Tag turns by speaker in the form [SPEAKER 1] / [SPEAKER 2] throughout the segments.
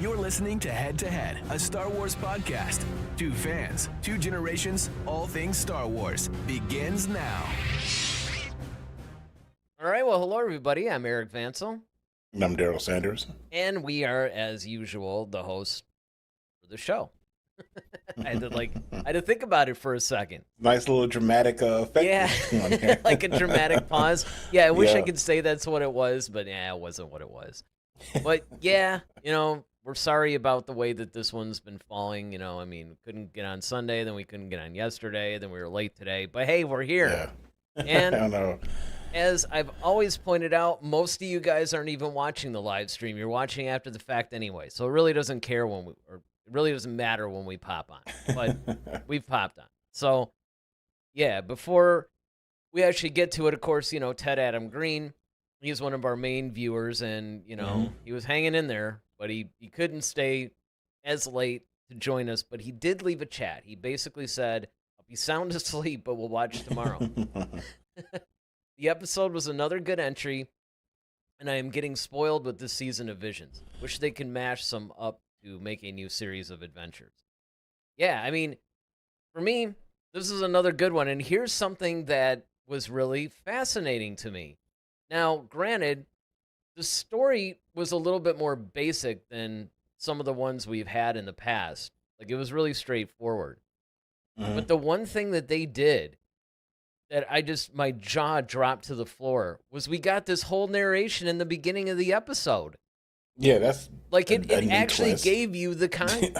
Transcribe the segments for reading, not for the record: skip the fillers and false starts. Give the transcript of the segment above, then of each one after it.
[SPEAKER 1] You're listening to Head, a Star Wars podcast. Two fans, two generations, all things Star Wars begins now.
[SPEAKER 2] All right, well, hello, everybody. I'm Eric Vansel.
[SPEAKER 3] And I'm Daryl Sanders.
[SPEAKER 2] And we are, as usual, the host for the show. I had to think about it for a second.
[SPEAKER 3] Nice little dramatic effect.
[SPEAKER 2] Yeah, like a dramatic pause. Yeah, I wish I
[SPEAKER 3] Yeah.
[SPEAKER 2] could say that's what it was, but yeah, it wasn't what it was. But yeah, we're sorry about the way that this one's been falling. I mean, couldn't get on Sunday, then we couldn't get on yesterday, then we were late today. But hey, we're here.
[SPEAKER 3] Yeah.
[SPEAKER 2] And
[SPEAKER 3] I don't know.
[SPEAKER 2] as I've always pointed out, most of you guys aren't even watching the live stream. You're watching after the fact anyway. So it really doesn't it really doesn't matter when we pop on. But we've popped on. So yeah, before we actually get to it, of course, Ted Adam Green, he's one of our main viewers, and he was hanging in there, but he couldn't stay as late to join us, but he did leave a chat. He basically said, I'll be sound asleep, but we'll watch tomorrow. The episode was another good entry, and I am getting spoiled with this season of Visions. Wish they can mash some up to make a new series of adventures. Yeah, I mean, for me, this is another good one, and here's something that was really fascinating to me. Now, granted, the story was a little bit more basic than some of the ones we've had in the past. Like, it was really straightforward. But the one thing that they did that my jaw dropped to the floor was we got this whole narration in the beginning of the episode.
[SPEAKER 3] Yeah, that's
[SPEAKER 2] like it
[SPEAKER 3] a neat
[SPEAKER 2] actually
[SPEAKER 3] twist.
[SPEAKER 2] gave you the
[SPEAKER 3] Text.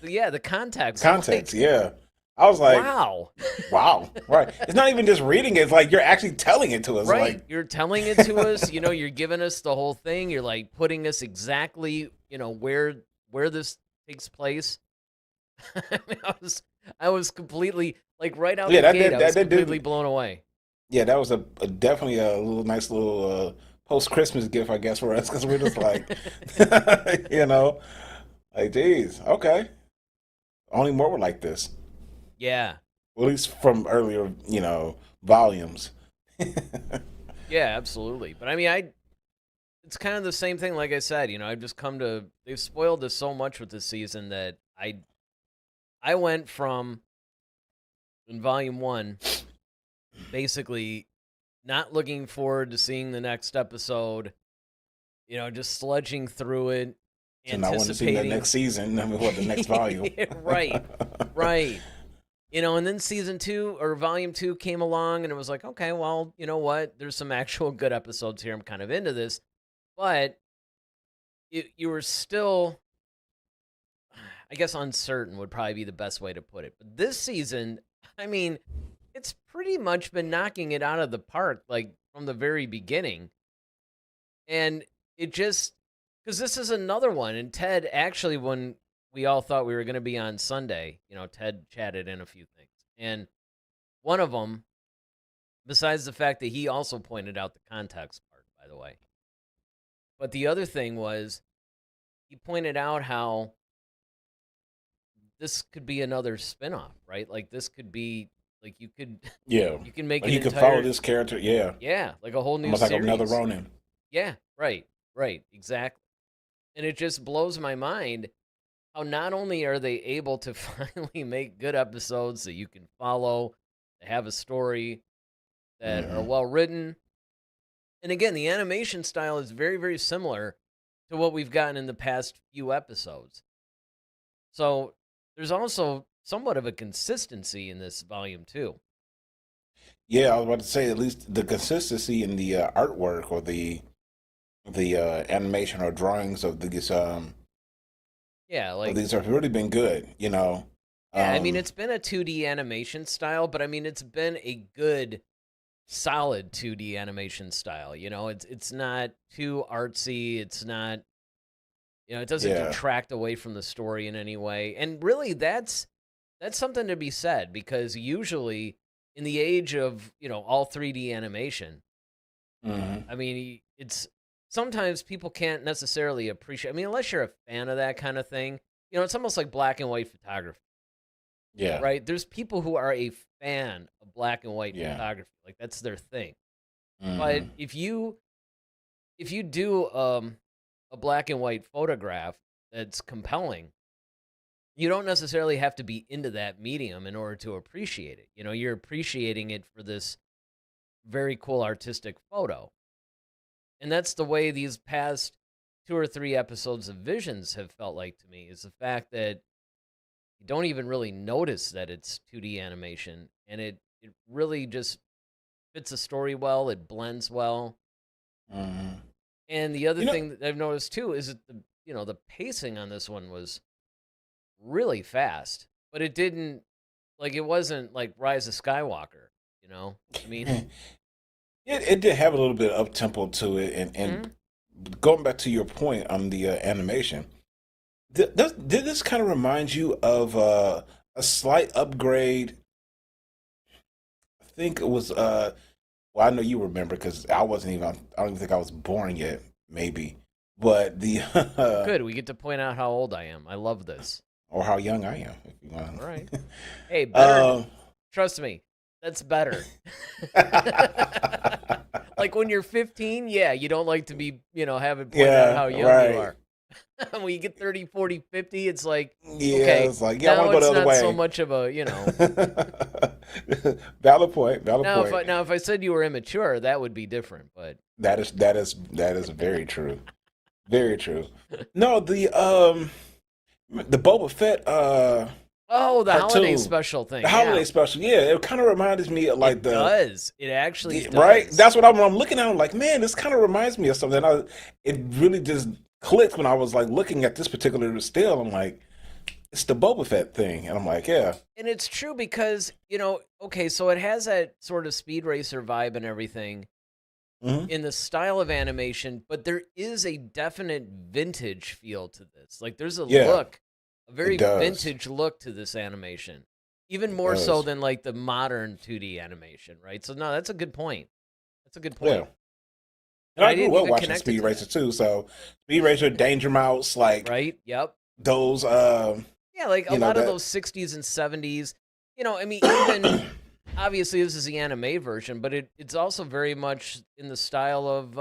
[SPEAKER 2] The context.
[SPEAKER 3] Context,
[SPEAKER 2] Like,
[SPEAKER 3] yeah. I was like,
[SPEAKER 2] wow.
[SPEAKER 3] Right. It's not even just reading it. It's like you're actually telling it to us.
[SPEAKER 2] Right.
[SPEAKER 3] Like,
[SPEAKER 2] You're telling it to us, you're giving us the whole thing. You're like putting us exactly, where this takes place. I mean, I was completely like right out the gate. I was completely blown away.
[SPEAKER 3] yeah, that was a definitely a nice little post-Christmas gift, I guess, for us, because we're just like, like, geez, okay. Only more were like this.
[SPEAKER 2] Yeah.
[SPEAKER 3] At least from earlier, volumes.
[SPEAKER 2] Yeah, absolutely. But I mean, it's kind of the same thing. Like I said, I've just they've spoiled us so much with this season that I went from in volume 1, basically not looking forward to seeing the next episode, just sludging through it,
[SPEAKER 3] And I want to see that next season. I mean, the next volume.
[SPEAKER 2] Right. And then season 2 or volume 2 came along, and it was like, okay, well, you know what? There's some actual good episodes here. I'm kind of into this. But you were still, I guess, uncertain would probably be the best way to put it. But this season, I mean, it's pretty much been knocking it out of the park, like from the very beginning. And it just, because this is another one. And Ted, actually, when we all thought we were going to be on Sunday, Ted chatted in a few things. And one of them, besides the fact that he also pointed out the context part, by the way. But the other thing was, he pointed out how this could be another spinoff, right? Like, this could be, like, you can make
[SPEAKER 3] you could follow this character,
[SPEAKER 2] yeah, like a whole new
[SPEAKER 3] almost
[SPEAKER 2] series.
[SPEAKER 3] like another Ronin.
[SPEAKER 2] Yeah, right, exactly. And it just blows my mind how not only are they able to finally make good episodes that you can follow, that have a story, that are well written. And again, the animation style is very, very similar to what we've gotten in the past few episodes. So there's also somewhat of a consistency in this volume too.
[SPEAKER 3] Yeah, I was about to say, at least the consistency in the artwork or the animation or drawings of these these have really been good.
[SPEAKER 2] Yeah, I mean, it's been a 2D animation style, but I mean, it's been a good, solid 2D animation style. It's not too artsy. It's not, it doesn't detract away from the story in any way. And really, that's something to be said, because usually in the age of, all 3D animation, I mean, it's sometimes people can't necessarily appreciate. I mean, unless you're a fan of that kind of thing, it's almost like black and white photography.
[SPEAKER 3] Yeah.
[SPEAKER 2] Right? There's people who are a fan of black and white photography. Like, that's their thing. But if you do a black and white photograph, that's compelling, you don't necessarily have to be into that medium in order to appreciate it. You know, you're appreciating it for this very cool artistic photo. And that's the way these past 2 or 3 episodes of Visions have felt like to me, is the fact that you don't even really notice that it's 2D animation, and it really just fits the story well, it blends well.
[SPEAKER 3] Mhm.
[SPEAKER 2] And the other
[SPEAKER 3] You know,
[SPEAKER 2] thing that I've noticed too is that the pacing on this one was really fast, but it wasn't like Rise of Skywalker, you know? I mean,
[SPEAKER 3] it did have a little bit of up tempo to it, and
[SPEAKER 2] mhm.
[SPEAKER 3] going back to your point on the animation, did this kind of remind you of a slight upgrade? I think it was well, I know you remember because I wasn't even. I don't even think I was born yet, maybe. But the
[SPEAKER 2] Good, we get to point out how old I am. I love this.
[SPEAKER 3] or how young I am, if you want.
[SPEAKER 2] All right. Hey, better.
[SPEAKER 3] um,
[SPEAKER 2] Trust me, that's better. Like when you're 15, yeah, you don't like to be, having pointed out
[SPEAKER 3] yeah,
[SPEAKER 2] how young you
[SPEAKER 3] right.
[SPEAKER 2] are. When you get 30, 40, 50, it's like,
[SPEAKER 3] Yeah,
[SPEAKER 2] okay,
[SPEAKER 3] it's like, yeah, I
[SPEAKER 2] now
[SPEAKER 3] want to
[SPEAKER 2] it's
[SPEAKER 3] go the other
[SPEAKER 2] not so
[SPEAKER 3] way.
[SPEAKER 2] much of a.
[SPEAKER 3] Valid point. Valid
[SPEAKER 2] Now
[SPEAKER 3] point.
[SPEAKER 2] if I said you were immature, that would be different. But
[SPEAKER 3] That is very true. Very true. No, the Boba Fett
[SPEAKER 2] oh, the holiday
[SPEAKER 3] cartoon,
[SPEAKER 2] special thing,
[SPEAKER 3] the
[SPEAKER 2] yeah,
[SPEAKER 3] holiday special. Yeah, it kind of reminds me of like
[SPEAKER 2] it does. It actually
[SPEAKER 3] right.
[SPEAKER 2] does.
[SPEAKER 3] That's what I'm looking at. I'm like, man, this kind of reminds me of something. It really just clicked when I was like looking at this particular still. I'm like, it's the Boba Fett thing, and I'm like, yeah.
[SPEAKER 2] And it's true because, okay, so it has that sort of Speed Racer vibe and everything
[SPEAKER 3] Hmm.
[SPEAKER 2] in the style of animation, but there is a definite vintage feel to this. Like there's a
[SPEAKER 3] Yeah,
[SPEAKER 2] look, a
[SPEAKER 3] it
[SPEAKER 2] very
[SPEAKER 3] does.
[SPEAKER 2] vintage look to this animation. Even
[SPEAKER 3] It
[SPEAKER 2] more so
[SPEAKER 3] does.
[SPEAKER 2] than like the modern 2D animation, right? So no, that's a good point. That's a good
[SPEAKER 3] Yeah.
[SPEAKER 2] point.
[SPEAKER 3] And
[SPEAKER 2] And
[SPEAKER 3] I
[SPEAKER 2] I
[SPEAKER 3] grew
[SPEAKER 2] didn't
[SPEAKER 3] up
[SPEAKER 2] even
[SPEAKER 3] watching
[SPEAKER 2] connect it
[SPEAKER 3] Speed
[SPEAKER 2] to
[SPEAKER 3] Racer
[SPEAKER 2] that.
[SPEAKER 3] too. So Speed Racer, Danger Mouse, like
[SPEAKER 2] Right? Yep.
[SPEAKER 3] those,
[SPEAKER 2] Yeah, like a lot of
[SPEAKER 3] that.
[SPEAKER 2] those 60s and 70s. I mean, even obviously this is the anime version, but it's also very much in the style of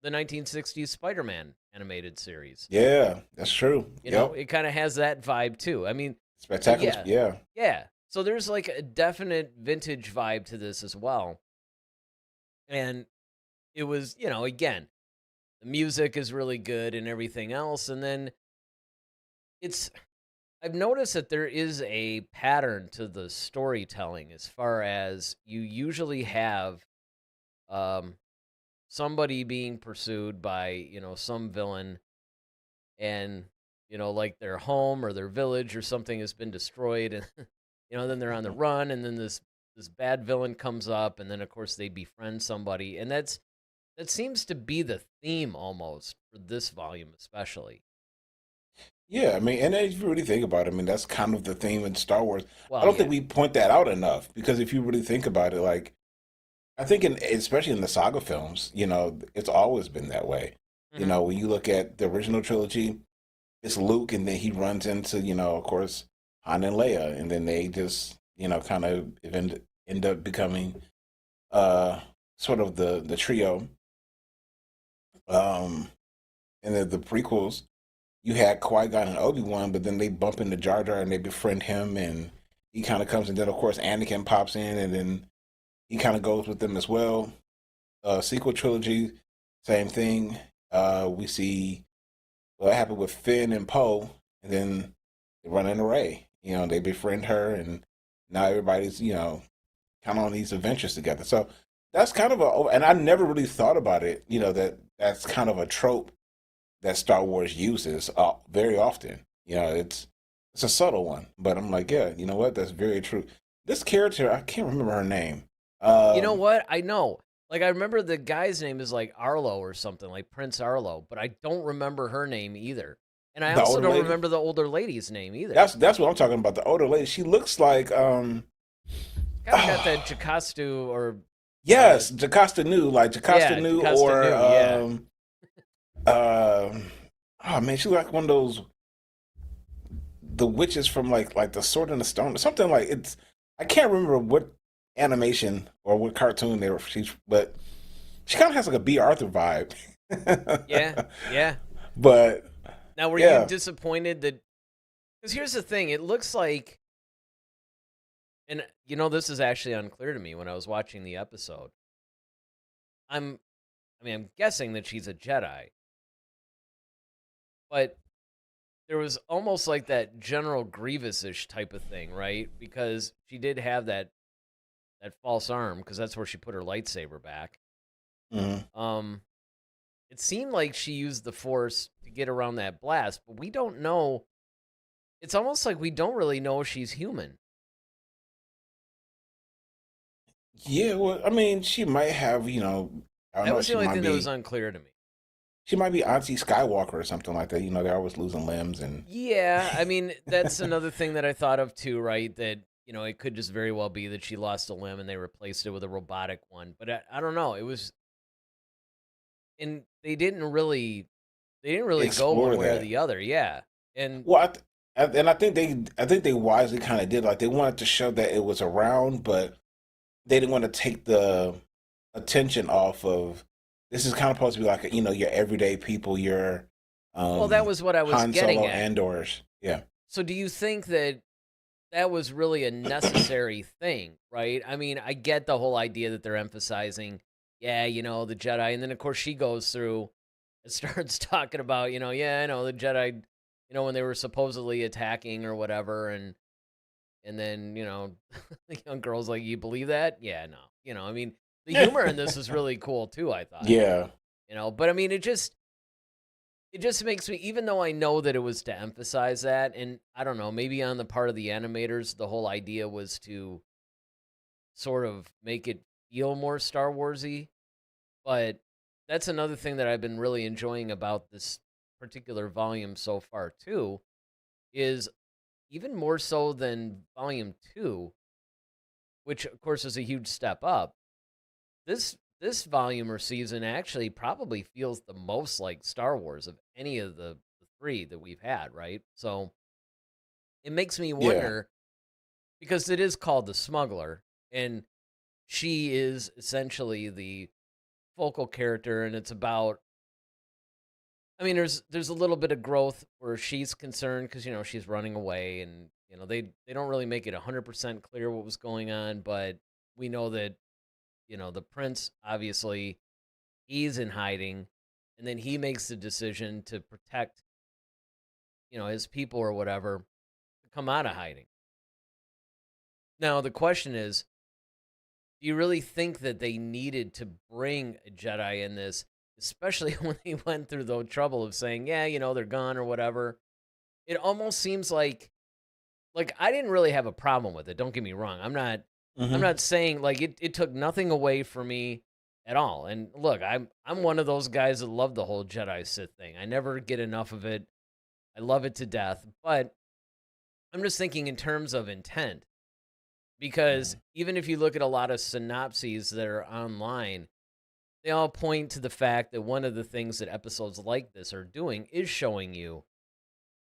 [SPEAKER 2] the 1960s Spider-Man animated series.
[SPEAKER 3] Yeah, that's true. Yep.
[SPEAKER 2] It kind of has that vibe too. I mean, so
[SPEAKER 3] Spectacular.
[SPEAKER 2] yeah,
[SPEAKER 3] Yeah.
[SPEAKER 2] yeah. So there's like a definite vintage vibe to this as well. And it was, again, the music is really good and everything else. And then it's I've noticed that there is a pattern to the storytelling as far as you usually have um somebody being pursued by, some villain, and like their home or their village or something has been destroyed, and then they're on the run, and then this bad villain comes up, and then of course they befriend somebody, and that seems to be the theme almost for this volume especially.
[SPEAKER 3] Yeah, I mean, and if you really think about it, I mean, that's kind of the theme in Star Wars. I
[SPEAKER 2] Well,
[SPEAKER 3] don't think
[SPEAKER 2] yeah.
[SPEAKER 3] we point that out enough because if you really think about it, like, I think especially in the saga films, it's always been that way.
[SPEAKER 2] Hmm.
[SPEAKER 3] When you look at the original trilogy, it's Luke, and then he runs into, of course, Han and Leia, and then they just, kind of end up becoming uh sort of the trio. Um, and the prequels, you had Qui-Gon and Obi-Wan, but then they bump into Jar Jar and they befriend him, and he kind of comes, and then of course Anakin pops in, and then he kind of goes with them as well. Sequel trilogy, same thing. We see what happened with Finn and Poe, and then they run into Rey. They befriend her, and now everybody's kind of on these adventures together. So that's kind of and I never really thought about it. That's kind of a trope that Star Wars uses very often. It's a subtle one, but I'm like, yeah, you know what? That's very true. This character, I can't remember her name.
[SPEAKER 2] You know
[SPEAKER 3] Um,
[SPEAKER 2] what? I know. Like I remember the guy's name is like Arlo or something, like Prince Arlo, but I don't remember her name either. And I
[SPEAKER 3] the
[SPEAKER 2] also
[SPEAKER 3] older
[SPEAKER 2] don't
[SPEAKER 3] lady.
[SPEAKER 2] remember the older lady's name either.
[SPEAKER 3] That's what I'm talking about. The older lady. She looks like
[SPEAKER 2] Kind of got that Jakastu or uh
[SPEAKER 3] yes, Jocasta Nu, like Jocasta
[SPEAKER 2] yeah,
[SPEAKER 3] Nu,
[SPEAKER 2] Jocasta
[SPEAKER 3] or
[SPEAKER 2] Nu, yeah.
[SPEAKER 3] um, oh man, she look like one of those the witches from like the Sword and the Stone, something like it's. I can't remember what animation or what cartoon they were. But she kind of has like a B. Arthur vibe.
[SPEAKER 2] Yeah, yeah.
[SPEAKER 3] But
[SPEAKER 2] Now, were
[SPEAKER 3] Yeah.
[SPEAKER 2] you disappointed that? Because here's the thing: it looks like, and this is actually unclear to me when I was watching the episode. I'm guessing that she's a Jedi, but there was almost like that General Grievous-ish type of thing, right? Because she did have that false arm, because that's where she put her lightsaber back.
[SPEAKER 3] Mhm.
[SPEAKER 2] It seemed like she used the Force to get around that blast, but we don't know. It's almost like we don't really know if she's human.
[SPEAKER 3] Yeah, well, I mean, she might have, I don't
[SPEAKER 2] That
[SPEAKER 3] know,
[SPEAKER 2] was the only thing that was unclear to me.
[SPEAKER 3] she might be Auntie Skywalker or something like that. They're always losing limbs and
[SPEAKER 2] Yeah, I mean, that's another thing that I thought of too, right? That, it could just very well be that she lost a limb and they replaced it with a robotic one. But I don't know. It was, and they didn't really go
[SPEAKER 3] explore
[SPEAKER 2] one way or
[SPEAKER 3] that.
[SPEAKER 2] the other. Yeah. And
[SPEAKER 3] Well, and I think they wisely kind of did. Like they wanted to show that it was around, but they didn't want to take the attention off of. This is kind of supposed to be like your everyday people, your
[SPEAKER 2] well, that was what I was
[SPEAKER 3] Han
[SPEAKER 2] getting
[SPEAKER 3] Solo
[SPEAKER 2] at.
[SPEAKER 3] Andors. Yeah.
[SPEAKER 2] So do you think that was really a necessary thing, right? I mean, I get the whole idea that they're emphasizing, yeah, the Jedi. And then, of course, she goes through and starts talking about, yeah, I know the Jedi, when they were supposedly attacking or whatever. And then, the young girl's like, you believe that? Yeah, no. I mean, the humor in this is really cool, too, I thought.
[SPEAKER 3] Yeah.
[SPEAKER 2] But I mean, it just makes me, even though I know that it was to emphasize that, and I don't know, maybe on the part of the animators, the whole idea was to sort of make it feel more Star Warsy. But that's another thing that I've been really enjoying about this particular volume so far too, is even more so than volume 2, which of course is a huge step up. This volume or season actually probably feels the most like Star Wars of any of the 3 that we've had, right? So it makes me
[SPEAKER 3] Yeah.
[SPEAKER 2] wonder, because it is called the Smuggler, and she is essentially the focal character, and it's about, I mean, there's a little bit of growth where she's concerned because she's running away, and they don't really make it 100% clear what was going on, but we know that the prince, obviously, he's in hiding, and then he makes the decision to protect his people or whatever, to come out of hiding. Now the question is, do you really think that they needed to bring a Jedi in this, especially when they went through the trouble of saying, yeah, they're gone or whatever? It almost seems like I didn't really have a problem with it. Don't get me wrong. I'm
[SPEAKER 3] Hmm.
[SPEAKER 2] not saying like it took nothing away from me at all. And look, I'm one of those guys that love the whole Jedi Sith thing. I never get enough of it. I love it to death. But I'm just thinking in terms of intent, because even if you look at a lot of synopses that are online, they all point to the fact that one of the things that episodes like this are doing is showing you,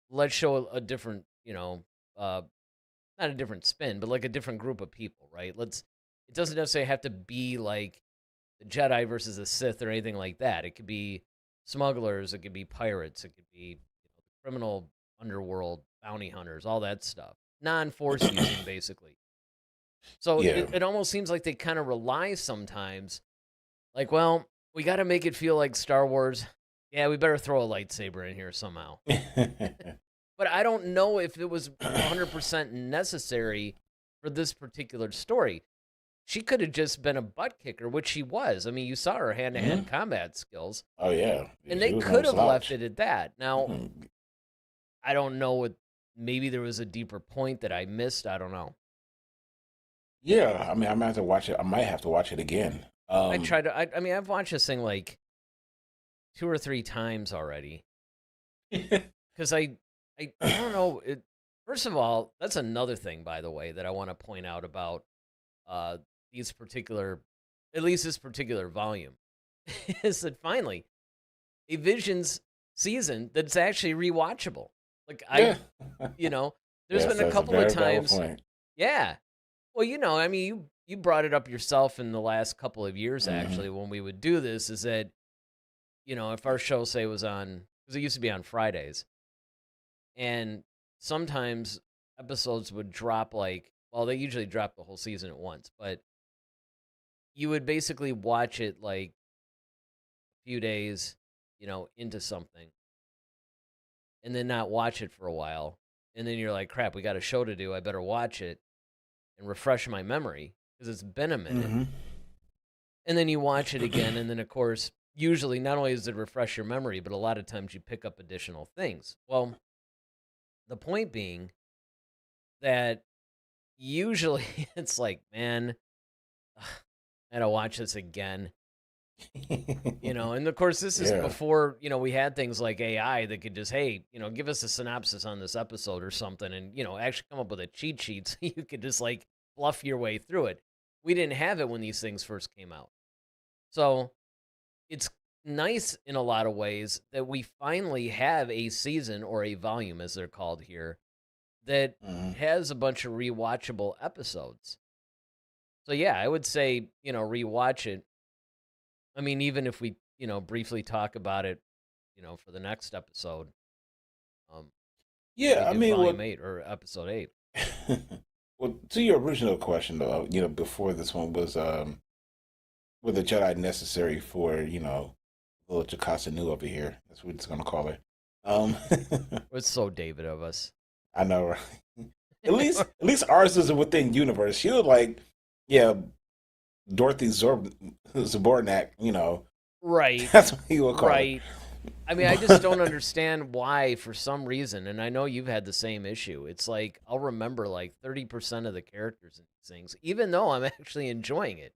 [SPEAKER 2] let's show a different, not a different spin, but like a different group of people, right? It doesn't necessarily have to be like the Jedi versus the Sith or anything like that. It could be smugglers, it could be pirates, it could be criminal underworld bounty hunters, all that stuff. Non-force using, basically. So
[SPEAKER 3] Yeah.
[SPEAKER 2] it almost seems like they kind of rely sometimes, like, well, we got to make it feel like Star Wars. Yeah, we better throw a lightsaber in here somehow. But I don't know if it was 100% necessary for this particular story. She could have just been a butt kicker, which she was. I mean, you saw her hand-to-hand combat skills.
[SPEAKER 3] Oh yeah.
[SPEAKER 2] And
[SPEAKER 3] She
[SPEAKER 2] they
[SPEAKER 3] was no
[SPEAKER 2] could have left
[SPEAKER 3] slouch.
[SPEAKER 2] it at that. Now,
[SPEAKER 3] Mhm.
[SPEAKER 2] I don't know what, maybe there was a deeper point that I missed. I don't know.
[SPEAKER 3] Yeah, I mean, I might have to watch it. I might have to watch it again.
[SPEAKER 2] I mean, I've watched this thing like 2 or 3 times already. Because I don't know. First of all, that's another thing, by the way, that I want to point out about these particular, at least this particular volume, is that finally a Visions season that's actually rewatchable. Like
[SPEAKER 3] Yeah.
[SPEAKER 2] there's
[SPEAKER 3] Yes,
[SPEAKER 2] been a
[SPEAKER 3] that's a
[SPEAKER 2] couple of
[SPEAKER 3] very valid
[SPEAKER 2] times.
[SPEAKER 3] point.
[SPEAKER 2] Yeah. Well, I mean, you brought it up yourself in the last couple of years,
[SPEAKER 3] Hmm.
[SPEAKER 2] actually, when we would do this, is that, if our show, say, was on, because it used to be on Fridays, And sometimes episodes would drop well, they usually drop the whole season at once, but you would basically watch it like a few days, into something, and then not watch it for a while. And then you're like, crap, we got a show to do. I better watch it and refresh my memory because it's been a minute.
[SPEAKER 3] Mm-hmm.
[SPEAKER 2] And then you watch it again. And then, of course, usually not only does it refresh your memory, but a lot of times you pick up additional things. Well, the point being that usually it's like, man, I gotta watch this again. And of course, this is before, we had things like AI that could just, hey, give us a synopsis on this episode or something and, actually come up with a cheat sheet so you could just like bluff your way through it. We didn't have it when these things first came out. So it's nice in a lot of ways that we finally have a season or a volume, as they're called here, that has a bunch of rewatchable episodes. So yeah, I would say, rewatch it. I mean, even if we, briefly talk about it, for the next episode.
[SPEAKER 3] Yeah, I mean,
[SPEAKER 2] volume 8 or episode 8.
[SPEAKER 3] Well, to your original question, though, before this one was, were the Jedi necessary for, little Jacasa Nu over here? That's what it's gonna call her.
[SPEAKER 2] It's so David of us.
[SPEAKER 3] I know, right? At least ours is a within universe. She was like, Dorothy Zabornak,
[SPEAKER 2] Right.
[SPEAKER 3] That's what he would call
[SPEAKER 2] right.
[SPEAKER 3] her.
[SPEAKER 2] I mean, I just don't understand why, for some reason, and I know you've had the same issue. It's like, I'll remember like 30% of the characters in these things, even though I'm actually enjoying it.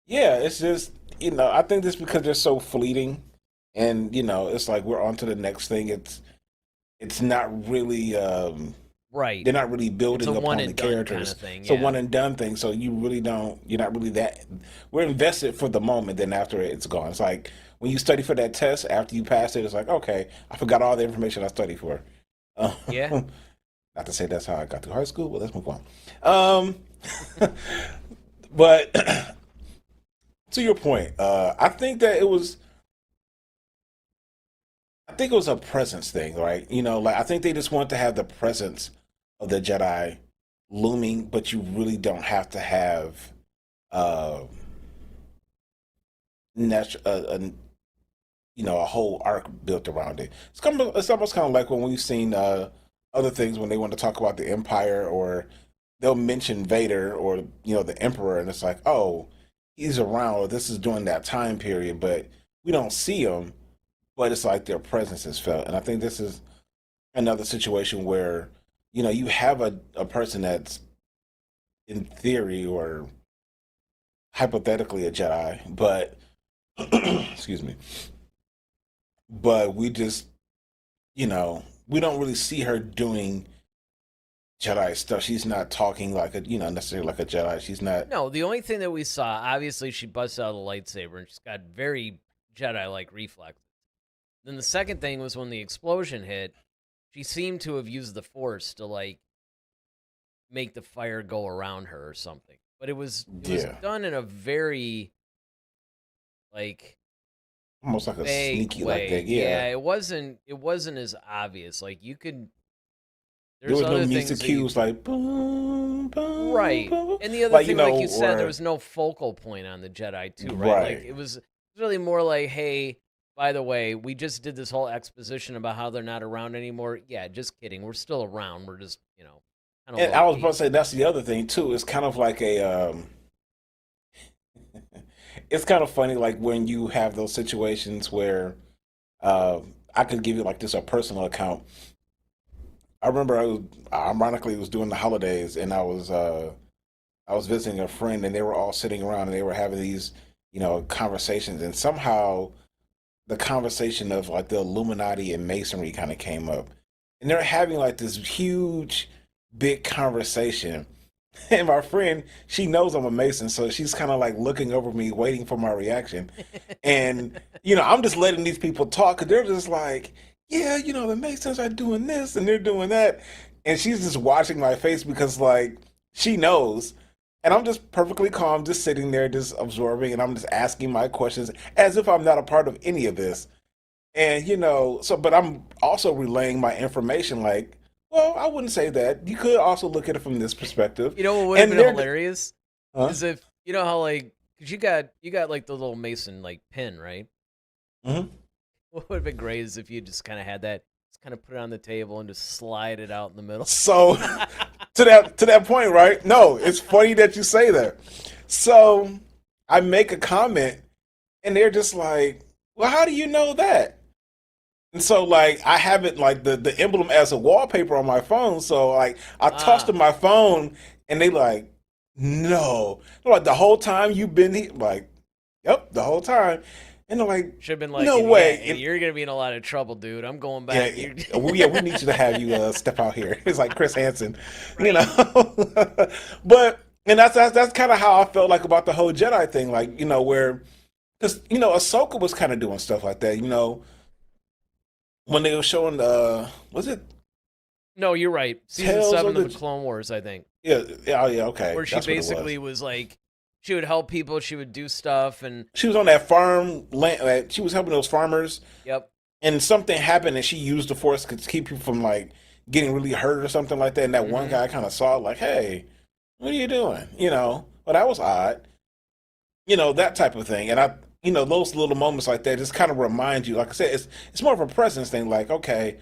[SPEAKER 3] Yeah, it's just, I think this because they're so fleeting and, it's like we're on to the next thing. It's not really,
[SPEAKER 2] right.
[SPEAKER 3] They're not really building upon the characters.
[SPEAKER 2] Kind of thing,
[SPEAKER 3] It's a one and done thing. So you're not really that, we're invested for the moment. Then after it's gone. It's like when you study for that test, after you pass it, it's like, okay, I forgot all the information I studied for.
[SPEAKER 2] Yeah.
[SPEAKER 3] Not to say that's how I got through high school, but let's move on. But to your point, I think it was a presence thing, right? I think they just want to have the presence of the Jedi looming, but you really don't have to have a whole arc built around it. It's almost kind of like when we've seen other things when they want to talk about the Empire, or they'll mention Vader or the Emperor, and it's like, oh, he's around, or this is during that time period, but we don't see him. But it's like their presence is felt. And I think this is another situation where, you have a person that's in theory or hypothetically a Jedi, but, excuse me, but we just, we don't really see her doing Jedi stuff. She's not talking like necessarily like a Jedi. She's not.
[SPEAKER 2] No, the only thing that we saw, obviously she busts out the lightsaber and she's got very Jedi-like reflexes. Then the second thing was when the explosion hit, she seemed to have used the Force to like make the fire go around her or something. But it was done in a very like
[SPEAKER 3] almost like a sneaky
[SPEAKER 2] way.
[SPEAKER 3] like that. Yeah,
[SPEAKER 2] it wasn't as obvious. Like you could.
[SPEAKER 3] There was no music cues like boom, boom,
[SPEAKER 2] right.
[SPEAKER 3] Boom.
[SPEAKER 2] And the other thing, like you said, there was no focal point on the Jedi too, right? Like it was really more like, hey, by the way, we just did this whole exposition about how they're not around anymore. Yeah, just kidding. We're still around. We're just, kind of.
[SPEAKER 3] And I was about to say that's the other thing too. It's kind of like a, it's kind of funny, like when you have those situations where, I could give you like this a personal account. I remember ironically it was during the holidays, and I was visiting a friend, and they were all sitting around and they were having these, conversations, and somehow the conversation of like the Illuminati and Masonry kind of came up, and they're having like this huge, big conversation. And my friend, she knows I'm a Mason, so she's kind of like looking over me, waiting for my reaction. And I'm just letting these people talk, because they're just like, yeah, the Masons are doing this and they're doing that, and she's just watching my face because like she knows. And I'm just perfectly calm, just sitting there, just absorbing, and I'm just asking my questions as if I'm not a part of any of this. And but I'm also relaying my information. Like, well, I wouldn't say that. You could also look at it from this perspective.
[SPEAKER 2] You know what would have
[SPEAKER 3] And
[SPEAKER 2] been
[SPEAKER 3] they're,
[SPEAKER 2] hilarious
[SPEAKER 3] huh?
[SPEAKER 2] is if you know how like because you got like the little mason like pin, right?
[SPEAKER 3] Mhm.
[SPEAKER 2] What would have been great is if you just kind of had that, just kind of put it on the table and just slide it out in the middle.
[SPEAKER 3] So to that point, right? No, it's funny that you say that. So I make a comment, and they're just like, "Well, how do you know that?" And so like I have it like the emblem as a wallpaper on my phone. So like I tossed
[SPEAKER 2] Ah,
[SPEAKER 3] to my phone, and they like, "No." They're like, "The whole time you've been here?" Like, "Yep, the whole time." And they're like,
[SPEAKER 2] should have been like,
[SPEAKER 3] "No
[SPEAKER 2] and yeah,
[SPEAKER 3] way."
[SPEAKER 2] and you're gonna be in a lot of trouble, dude. I'm going
[SPEAKER 3] Yeah,
[SPEAKER 2] back.
[SPEAKER 3] yeah,
[SPEAKER 2] You
[SPEAKER 3] we need you to have you step out here. It's like Chris Hansen, you
[SPEAKER 2] right?
[SPEAKER 3] know. But and that's kind of how I felt like about the whole Jedi thing, like where because Ahsoka was kind of doing stuff like that, when they were showing was it
[SPEAKER 2] No, you're right. Season
[SPEAKER 3] Tales of
[SPEAKER 2] 7 of the
[SPEAKER 3] the
[SPEAKER 2] Clone Wars, I think,
[SPEAKER 3] yeah, yeah, oh, yeah, okay,
[SPEAKER 2] where she
[SPEAKER 3] that's what it was.
[SPEAKER 2] basically was like, she would help people, she would do stuff, and
[SPEAKER 3] She was on that farm land, she was helping those farmers,
[SPEAKER 2] yep.
[SPEAKER 3] and something happened, and she used the Force to keep people from like getting really hurt or something like that. And that one
[SPEAKER 2] Hmm.
[SPEAKER 3] guy kind of saw it, like, "Hey, what are you doing?" Well, that was odd, that type of thing. And those little moments like that just kind of remind you. Like I said, it's more of a presence thing. Like, okay,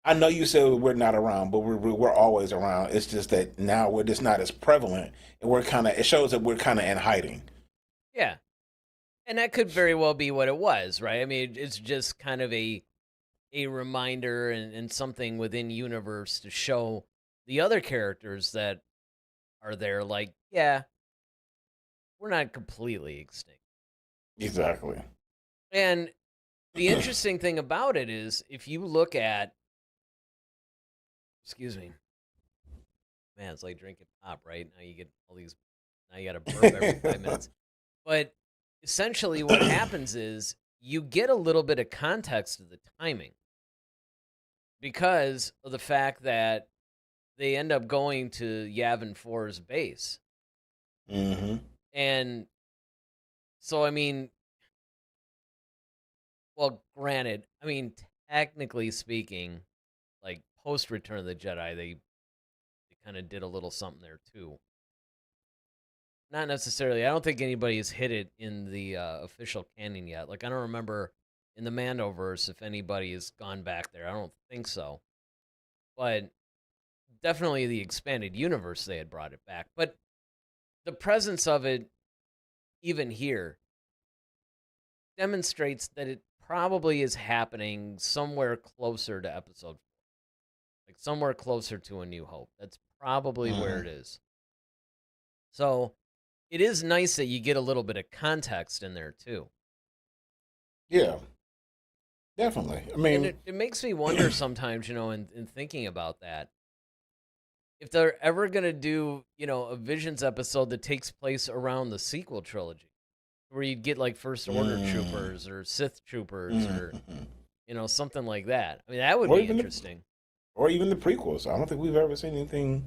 [SPEAKER 3] I know you said we're not around, but we're always around. It's just that now we're just not as prevalent, and it shows that we're kind of in hiding.
[SPEAKER 2] Yeah. And that could very well be what it was, right? I mean, it's just kind of a reminder and something within universe to show the other characters that are there, like, yeah, we're not completely extinct.
[SPEAKER 3] Exactly.
[SPEAKER 2] And the interesting thing about it is if you look at, excuse me, man, it's like drinking pop, right? Now you get all these, now you got to burp every 5 minutes. But essentially what happens is you get a little bit of context of the timing because of the fact that they end up going to Yavin 4's base.
[SPEAKER 3] Hmm.
[SPEAKER 2] And so, I mean, well, granted, I mean, technically speaking, like post Return of the Jedi, they kind of did a little something there too. Not necessarily. I don't think anybody has hit it in the official canon yet. Like, I don't remember in the Mandoverse if anybody has gone back there. I don't think so. But definitely the expanded universe, they had brought it back. But the presence of it, even here, demonstrates that it probably is happening somewhere closer to episode 4, like somewhere closer to A New Hope. That's probably where
[SPEAKER 3] Hmm.
[SPEAKER 2] it is. So it is nice that you get a little bit of context in there too.
[SPEAKER 3] Yeah, definitely. I
[SPEAKER 2] And
[SPEAKER 3] mean,
[SPEAKER 2] it makes me wonder sometimes, in thinking about that, if they're ever going to do, a Visions episode that takes place around the sequel trilogy, where you'd get like First Order
[SPEAKER 3] mm,
[SPEAKER 2] troopers or Sith troopers or,
[SPEAKER 3] mhm.
[SPEAKER 2] something like that. I mean, that would
[SPEAKER 3] or
[SPEAKER 2] be
[SPEAKER 3] even the
[SPEAKER 2] interesting.
[SPEAKER 3] or even the prequels. I don't think we've ever seen anything.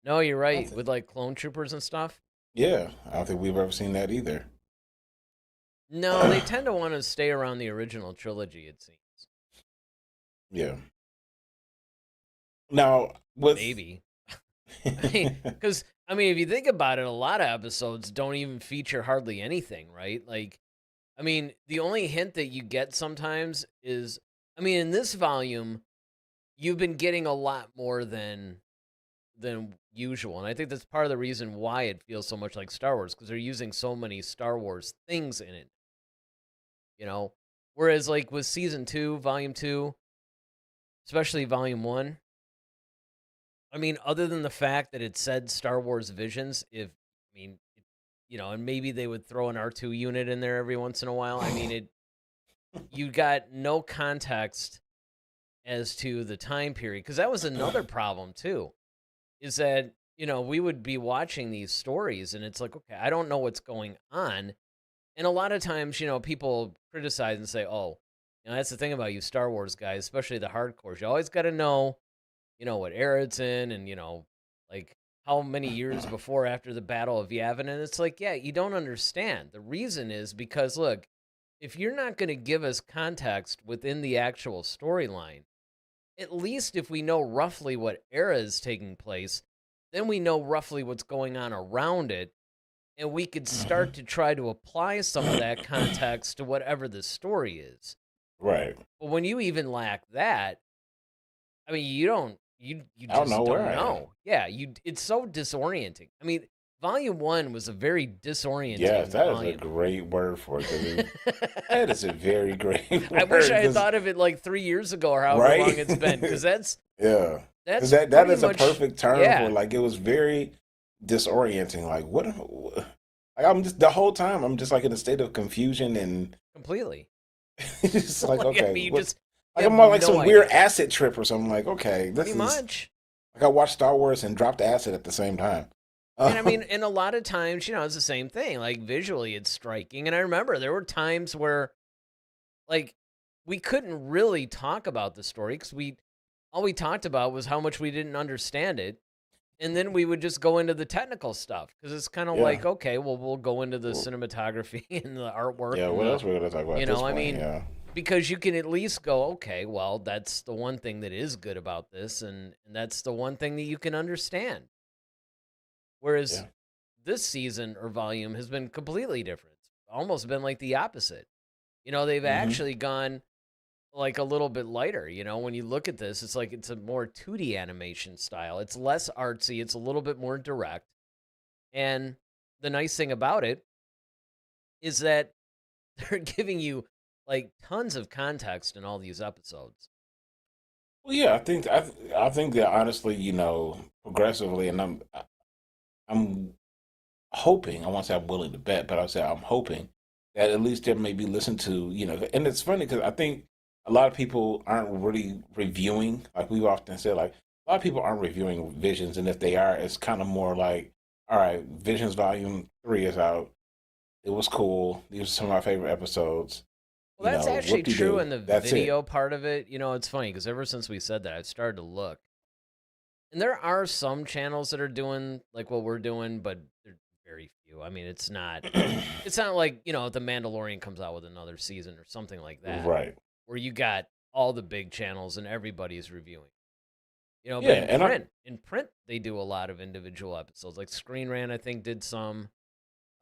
[SPEAKER 2] No, you're
[SPEAKER 3] I don't
[SPEAKER 2] right.
[SPEAKER 3] think.
[SPEAKER 2] With like clone troopers and stuff.
[SPEAKER 3] Yeah, I don't think we've ever seen that either.
[SPEAKER 2] No, they tend to want to stay around the original trilogy, it seems.
[SPEAKER 3] Yeah. Now with
[SPEAKER 2] Maybe. I mean, because, if you think about it, a lot of episodes don't even feature hardly anything, right? Like, the only hint that you get sometimes is, in this volume, you've been getting a lot more than usual, and I think that's part of the reason why it feels so much like Star Wars because they're using so many Star Wars things in it, you know. Whereas, like with season 2, volume 2, especially volume 1, other than the fact that it said Star Wars Visions, and maybe they would throw an R2 unit in there every once in a while. You got no context as to the time period because that was another problem too. Is that we would be watching these stories and it's like, okay, I don't know what's going on, and a lot of times people criticize and say, oh, that's the thing about you Star Wars guys, especially the hardcores. You always got to know what era it's in, and like how many years before after the Battle of Yavin, and it's like, yeah, you don't understand. The reason is because look, if you're not going to give us context within the actual storyline, at least if we know roughly what era is taking place, then we know roughly what's going on around it, and we could start to try to apply some of that context to whatever the story is.
[SPEAKER 3] Right.
[SPEAKER 2] But when you even lack that, I mean, you
[SPEAKER 3] I don't
[SPEAKER 2] just
[SPEAKER 3] know where
[SPEAKER 2] don't
[SPEAKER 3] I am.
[SPEAKER 2] know. Yeah, it's so disorienting. I mean, Volume 1 was a very disorienting
[SPEAKER 3] Yes, that is a
[SPEAKER 2] volume.
[SPEAKER 3] great word for it. 'Cause that is a very great word.
[SPEAKER 2] I wish I had
[SPEAKER 3] 'cause-
[SPEAKER 2] thought of it like 3 years ago or however long
[SPEAKER 3] Right?
[SPEAKER 2] it's been, because that's
[SPEAKER 3] Yeah.
[SPEAKER 2] that's
[SPEAKER 3] That
[SPEAKER 2] pretty
[SPEAKER 3] is a
[SPEAKER 2] much-
[SPEAKER 3] perfect term
[SPEAKER 2] yeah.
[SPEAKER 3] for, like, it was very disorienting. Like, like, I'm just, the whole time I'm just like in a state of confusion and
[SPEAKER 2] completely.
[SPEAKER 3] it's just like,
[SPEAKER 2] I
[SPEAKER 3] okay,
[SPEAKER 2] mean, you
[SPEAKER 3] what-
[SPEAKER 2] just
[SPEAKER 3] like
[SPEAKER 2] you
[SPEAKER 3] I'm
[SPEAKER 2] have
[SPEAKER 3] on like
[SPEAKER 2] no
[SPEAKER 3] some
[SPEAKER 2] idea.
[SPEAKER 3] weird acid trip or something. Like, okay, this
[SPEAKER 2] Pretty
[SPEAKER 3] is
[SPEAKER 2] much.
[SPEAKER 3] like I watched Star Wars and dropped acid at the same time.
[SPEAKER 2] And I mean, and a lot of times, it's the same thing. Like visually, it's striking. And I remember there were times where, like, we couldn't really talk about the story because all we talked about was how much we didn't understand it, and then we would just go into the technical stuff because it's kind of
[SPEAKER 3] Yeah.
[SPEAKER 2] like, okay, well, we'll go into the cinematography and the artwork.
[SPEAKER 3] Yeah,
[SPEAKER 2] and
[SPEAKER 3] what
[SPEAKER 2] the-
[SPEAKER 3] else we're gonna talk about?
[SPEAKER 2] you
[SPEAKER 3] at
[SPEAKER 2] know,
[SPEAKER 3] this
[SPEAKER 2] I
[SPEAKER 3] point?
[SPEAKER 2] mean,
[SPEAKER 3] yeah.
[SPEAKER 2] because you can at least go, okay, well, that's the one thing that is good about this, and that's the one thing that you can understand. Whereas
[SPEAKER 3] Yeah.
[SPEAKER 2] this season or volume has been completely different. It's almost been like the opposite. They've actually gone like a little bit lighter. When you look at this, it's like it's a more 2D animation style. It's less artsy. It's a little bit more direct. And the nice thing about it is that they're giving you like tons of context in all these episodes.
[SPEAKER 3] Well, yeah, I think that honestly, progressively, and I'm hoping, I won't say I'm willing to bet, but I'll say I'm hoping that at least there may be listened to, and it's funny because I think a lot of people aren't really reviewing, like we've often said, like a lot of people aren't reviewing Visions, and if they are, it's kind of more like, all right, Visions Volume 3 is out. It was cool. These are some of my favorite episodes.
[SPEAKER 2] Well, that's actually true
[SPEAKER 3] whoop-de-doo.
[SPEAKER 2] in the
[SPEAKER 3] That's
[SPEAKER 2] video
[SPEAKER 3] it.
[SPEAKER 2] part of it. It's funny because ever since we said that, I've started to look. And there are some channels that are doing like what we're doing, but they're very few. I mean, it's not like, The Mandalorian comes out with another season or something like that.
[SPEAKER 3] Right.
[SPEAKER 2] Where you got all the big channels and everybody's reviewing. But
[SPEAKER 3] Yeah,
[SPEAKER 2] in print, they do a lot of individual episodes. Like Screen Rant, I think, did some.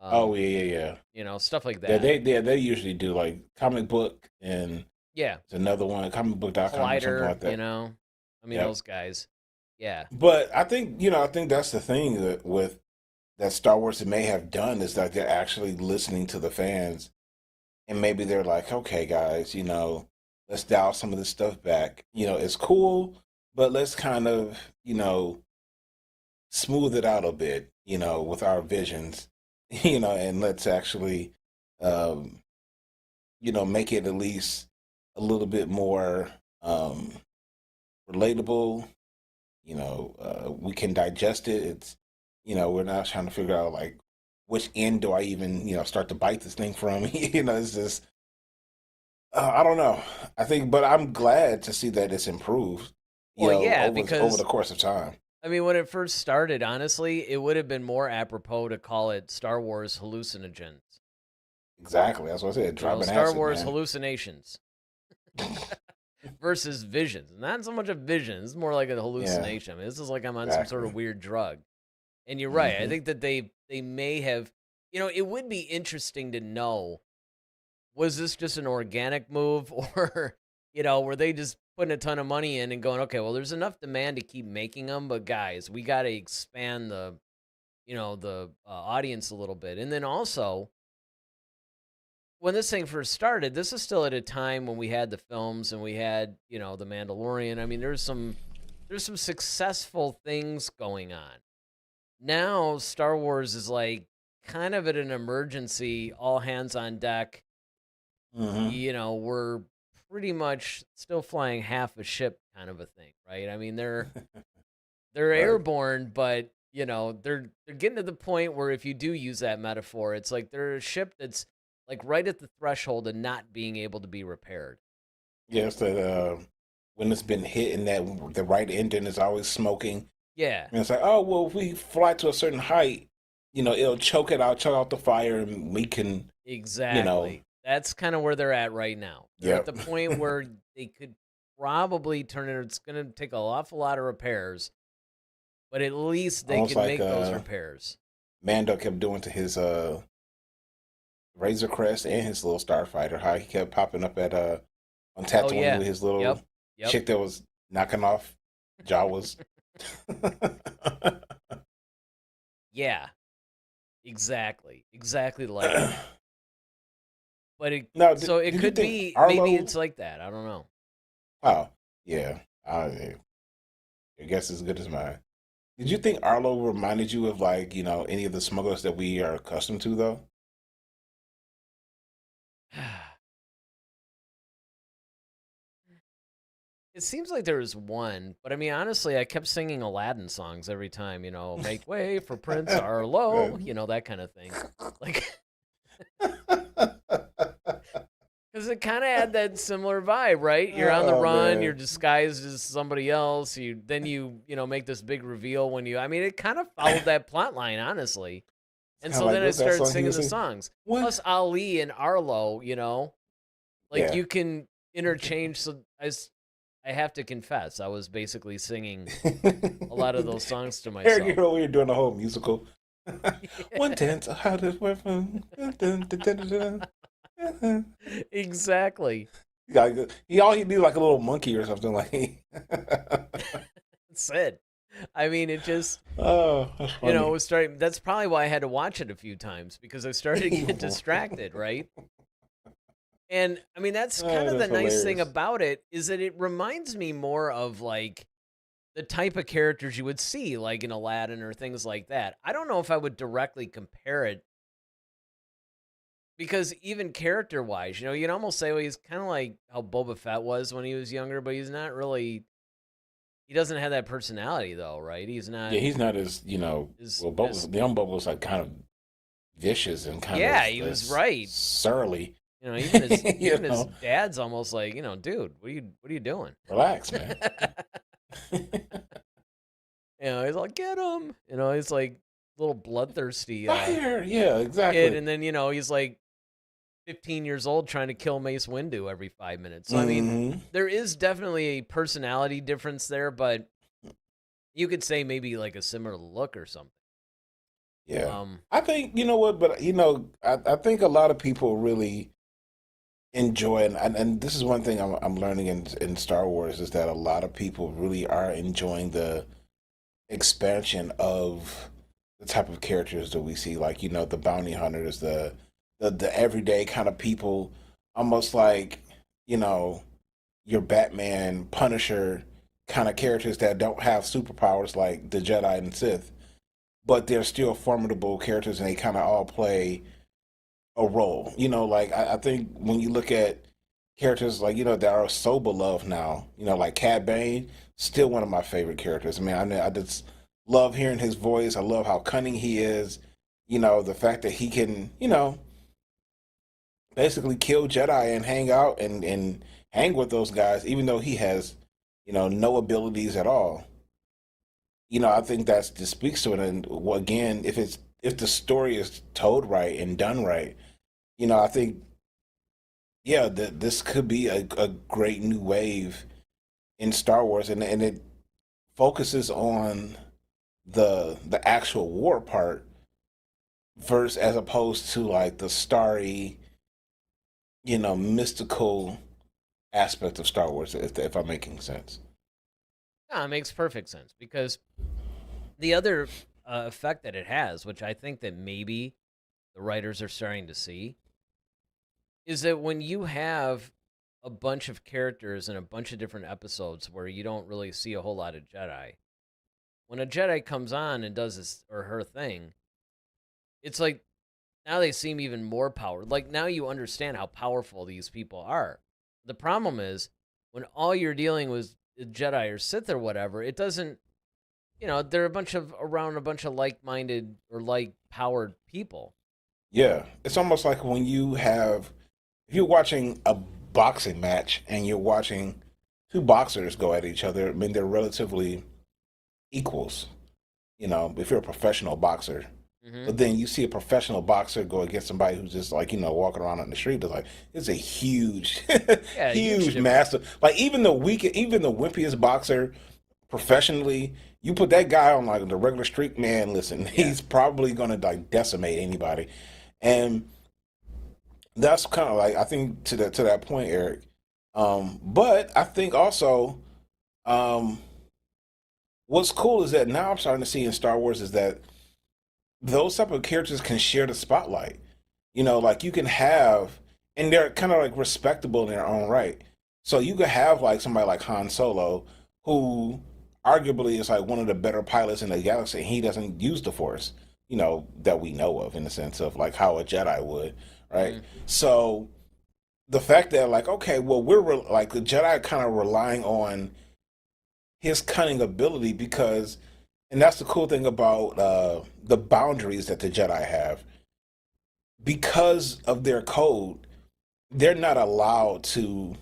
[SPEAKER 3] Oh yeah.
[SPEAKER 2] Stuff like
[SPEAKER 3] Yeah,
[SPEAKER 2] that.
[SPEAKER 3] they usually do like comic book and
[SPEAKER 2] Yeah.
[SPEAKER 3] it's another one, comicbook.com or something
[SPEAKER 2] Collider,
[SPEAKER 3] like that.
[SPEAKER 2] I mean,
[SPEAKER 3] Yep.
[SPEAKER 2] those guys. Yeah.
[SPEAKER 3] But I think that's the thing that Star Wars may have done is that they're actually listening to the fans, and maybe they're like, okay, guys, let's dial some of this stuff back. It's cool, but let's kind of smooth it out a bit, with our visions, and let's actually, make it at least a little bit more relatable. We can digest it. It's, we're not trying to figure out like which end do I even, start to bite this thing from. It's just, I don't know. I think, but I'm glad to see that it's improved.
[SPEAKER 2] Well, yeah,
[SPEAKER 3] over
[SPEAKER 2] because
[SPEAKER 3] the course of time.
[SPEAKER 2] I mean, when it first started, honestly, it would have been more apropos to call it Star Wars hallucinogens.
[SPEAKER 3] Exactly, that's what I said. Dropping
[SPEAKER 2] Star
[SPEAKER 3] acid,
[SPEAKER 2] Wars
[SPEAKER 3] man.
[SPEAKER 2] hallucinations versus visions. Not so much a vision; it's more like a hallucination. I mean, this is like I'm on some sort of
[SPEAKER 3] Exactly.
[SPEAKER 2] weird drug. And you're right. I
[SPEAKER 3] Mhm.
[SPEAKER 2] think that they may have. It would be interesting to know, was this just an organic move, or were they just putting a ton of money in and going, okay, well, there's enough demand to keep making them, but guys, we got to expand the audience a little bit. And then also, when this thing first started, this is still at a time when we had the films and we had, The Mandalorian. I mean, there's some successful things going on. Now Star Wars is like kind of at an emergency, all hands on deck.
[SPEAKER 3] Mhm.
[SPEAKER 2] We're pretty much still flying half a ship kind of a thing, right? I mean, they're
[SPEAKER 3] Right.
[SPEAKER 2] airborne, but they're getting to the point where if you do use that metaphor, it's like they're a ship that's like right at the threshold of not being able to be repaired.
[SPEAKER 3] Yes, that when it's been hit and that the right engine is always smoking,
[SPEAKER 2] Yeah.
[SPEAKER 3] and it's like, oh well, if we fly to a certain height, it'll choke out the fire, and we can,
[SPEAKER 2] Exactly. That's kind of where they're at right now. They're at
[SPEAKER 3] Yep.
[SPEAKER 2] the point where they could probably turn it. It's going to take an awful lot of repairs, but at least they
[SPEAKER 3] Almost
[SPEAKER 2] can
[SPEAKER 3] like
[SPEAKER 2] make those repairs.
[SPEAKER 3] Mando kept doing to his Razor Crest and his little starfighter, how he kept popping up at on Tatooine
[SPEAKER 2] yeah.
[SPEAKER 3] with his little
[SPEAKER 2] Yep.
[SPEAKER 3] chick that was knocking off Jawas.
[SPEAKER 2] Yeah, exactly like that. But it could be maybe it's like that. I don't know.
[SPEAKER 3] Oh, yeah. I guess as good as mine. Did you think Arlo reminded you of like, any of the smugglers that we are accustomed to though?
[SPEAKER 2] It seems like there was one, but I mean, honestly, I kept singing Aladdin songs every time, make way for Prince Arlo, that kind of thing. Like, because it kind of had that similar vibe, right? You're on the run, you're disguised as somebody else. Then you make this big reveal when I mean, it kind of followed that plot line, honestly. And so then I started singing the songs. What? Plus Ali and Arlo, you can interchange. So I have to confess, I was basically singing a lot of those songs to myself.
[SPEAKER 3] Eric, you're doing a whole musical. 1/10 of how this went from.
[SPEAKER 2] Exactly.
[SPEAKER 3] All he do like a little monkey or something like.
[SPEAKER 2] That's it. I mean, it just.
[SPEAKER 3] That's funny.
[SPEAKER 2] It was starting. That's probably why I had to watch it a few times because I started to get distracted, right? And I mean, that's kind of the nice thing about it is that it reminds me more of like the type of characters you would see like in Aladdin or things like that. I don't know if I would directly compare it because even character wise, you'd almost say, well, he's kind of like how Boba Fett was when he was younger, but he's not really, he doesn't have that personality though, right? He's not.
[SPEAKER 3] Yeah, he's not as, the young Boba was like kind of vicious and kind of.
[SPEAKER 2] Yeah, he was right.
[SPEAKER 3] Surly.
[SPEAKER 2] Even his dad's almost like, dude, what are you doing?
[SPEAKER 3] Relax, man.
[SPEAKER 2] He's like, get him. He's like a little bloodthirsty.
[SPEAKER 3] Fire, yeah, exactly.
[SPEAKER 2] Kid. And then he's like 15 years old trying to kill Mace Windu every 5 minutes. So I mean, there is definitely a personality difference there, but you could say maybe like a similar look or something.
[SPEAKER 3] Yeah, I think but I think a lot of people really enjoy and this is one thing I'm learning in Star Wars is that a lot of people really are enjoying the expansion of the type of characters that we see, like the bounty hunters, the everyday kind of people, almost like your Batman, Punisher kind of characters that don't have superpowers like the Jedi and Sith, but they're still formidable characters and they kind of all play a role. Like I think when you look at characters like that are so beloved now, like Cad Bane, still one of my favorite characters. I mean, I just love hearing his voice. I love how cunning he is. The fact that he can basically kill Jedi and hang out and hang with those guys, even though he has no abilities at all. I think that just speaks to it. And again, if the story is told right and done right, I think, this could be a great new wave in Star Wars, and it focuses on the actual war part, as opposed to like the starry, mystical aspect of Star Wars. If I'm making sense.
[SPEAKER 2] Yeah, it makes perfect sense because the other effect that it has, which I think that maybe the writers are starting to see, is that when you have a bunch of characters in a bunch of different episodes where you don't really see a whole lot of Jedi, when a Jedi comes on and does his or her thing, it's like now they seem even more powerful. Like now you understand how powerful these people are. The problem is when all you're dealing with Jedi or Sith or whatever, it doesn't, they're around a bunch of like-minded or like-powered people.
[SPEAKER 3] Yeah, it's almost like when if you're watching a boxing match and you're watching two boxers go at each other, I mean, they're relatively equals. If you're a professional boxer,
[SPEAKER 2] Hmm.
[SPEAKER 3] But then you see a professional boxer go against somebody who's just like, walking around on the street. It's like, it's a huge,
[SPEAKER 2] Yeah, huge
[SPEAKER 3] huge,
[SPEAKER 2] difference.
[SPEAKER 3] massive. Like even even the wimpiest boxer professionally, you put that guy on like the regular street, man, listen,
[SPEAKER 2] Yeah.
[SPEAKER 3] he's probably gonna like decimate anybody. And that's kind of like I think to that point, Eric. But I think also, um, what's cool is that now I'm starting to see in Star Wars is that those type of characters can share the spotlight. Like you can have, and they're kind of like respectable in their own right. So you could have like somebody like Han Solo, who arguably is like one of the better pilots in the galaxy. He doesn't use the Force, that we know of in the sense of like how a Jedi would, right?
[SPEAKER 2] Hmm.
[SPEAKER 3] So the fact that like, okay, well, like the Jedi kind of relying on his cunning ability because, and that's the cool thing about the boundaries that the Jedi have because of their code, they're not allowed to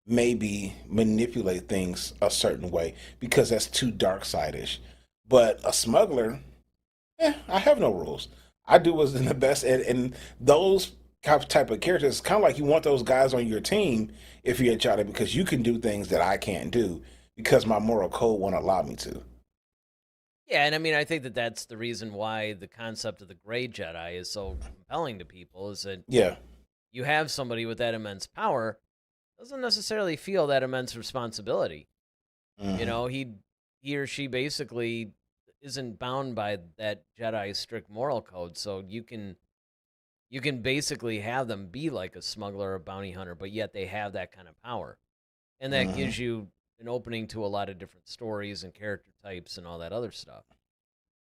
[SPEAKER 3] maybe manipulate things a certain way because that's too dark side-ish. But a smuggler, I have no rules. I do what's in the best, and those type of characters, kind of like you want those guys on your team if you're a Jedi because you can do things that I can't do because my moral code won't allow me to.
[SPEAKER 2] Yeah, and I mean, I think that that's the reason why the concept of the Gray Jedi is so compelling to people. Is that
[SPEAKER 3] Yeah.
[SPEAKER 2] you have somebody with that immense power doesn't necessarily feel that immense responsibility.
[SPEAKER 3] Hmm.
[SPEAKER 2] He or she basically isn't bound by that Jedi's strict moral code, so you can basically have them be like a smuggler or bounty hunter, but yet they have that kind of power, and that
[SPEAKER 3] Hmm.
[SPEAKER 2] gives you an opening to a lot of different stories and character types and all that other stuff.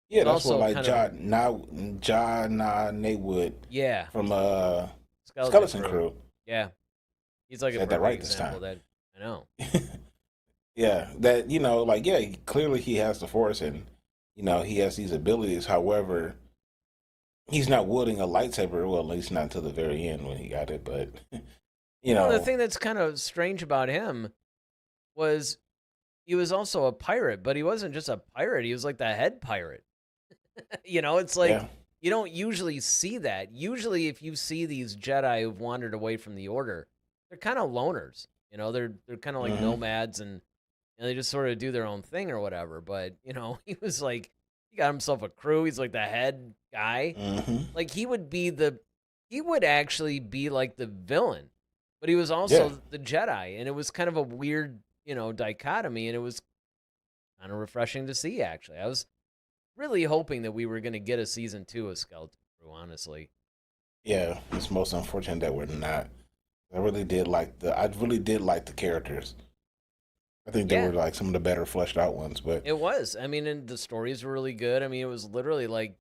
[SPEAKER 3] Yeah,
[SPEAKER 2] It's
[SPEAKER 3] that's what
[SPEAKER 2] also
[SPEAKER 3] like
[SPEAKER 2] kind of
[SPEAKER 3] John Naywood
[SPEAKER 2] yeah,
[SPEAKER 3] from
[SPEAKER 2] skeleton
[SPEAKER 3] Skeleton
[SPEAKER 2] crew.
[SPEAKER 3] Crew
[SPEAKER 2] Yeah, he's like a
[SPEAKER 3] said that
[SPEAKER 2] perfect
[SPEAKER 3] right this
[SPEAKER 2] example
[SPEAKER 3] time.
[SPEAKER 2] of that. I know.
[SPEAKER 3] Yeah, that like yeah, clearly he has the force and he has these abilities. However, he's not wielding a lightsaber. Well, at least not until the very end when he got it. But you
[SPEAKER 2] Well, the
[SPEAKER 3] know,
[SPEAKER 2] thing that's kind of strange about him was he was also a pirate, but he wasn't just a pirate. He was like the head pirate. It's like
[SPEAKER 3] yeah,
[SPEAKER 2] you don't usually see that. Usually, if you see these Jedi who've wandered away from the Order, they're kind of loners. They're kind of like
[SPEAKER 3] hmm,
[SPEAKER 2] nomads, and they just sort of do their own thing or whatever. But he was like he got himself a crew. He's like the head guy.
[SPEAKER 3] hmm,
[SPEAKER 2] Like he would actually be like the villain, but he was
[SPEAKER 3] yeah,
[SPEAKER 2] also the Jedi, and it was kind of a weird dichotomy, and it was kind of refreshing to see. Actually, I was really hoping that we were going to get a season 2 of Skeleton Crew, honestly.
[SPEAKER 3] yeah. It's most unfortunate that we're not. I really did like the characters. I think they
[SPEAKER 2] Yeah,
[SPEAKER 3] were like some of the better fleshed out ones. But
[SPEAKER 2] it was. I mean, and the stories were really good. I mean, it was literally like,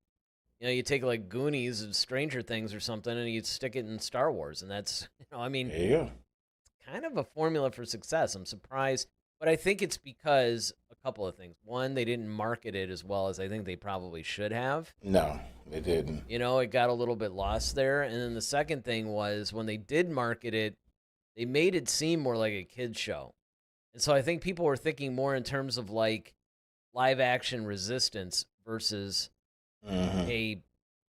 [SPEAKER 2] you take like Goonies and Stranger Things or something, and you stick it in Star Wars, and that's, I mean,
[SPEAKER 3] there you go.
[SPEAKER 2] kind of a formula for success. I'm surprised, but I think it's because a couple of things. One, they didn't market it as well as I think they probably should have.
[SPEAKER 3] No, they didn't.
[SPEAKER 2] It got a little bit lost there. And then the second thing was when they did market it, they made it seem more like a kid's show. And so I think people were thinking more in terms of like live action Resistance versus
[SPEAKER 3] Hmm.
[SPEAKER 2] a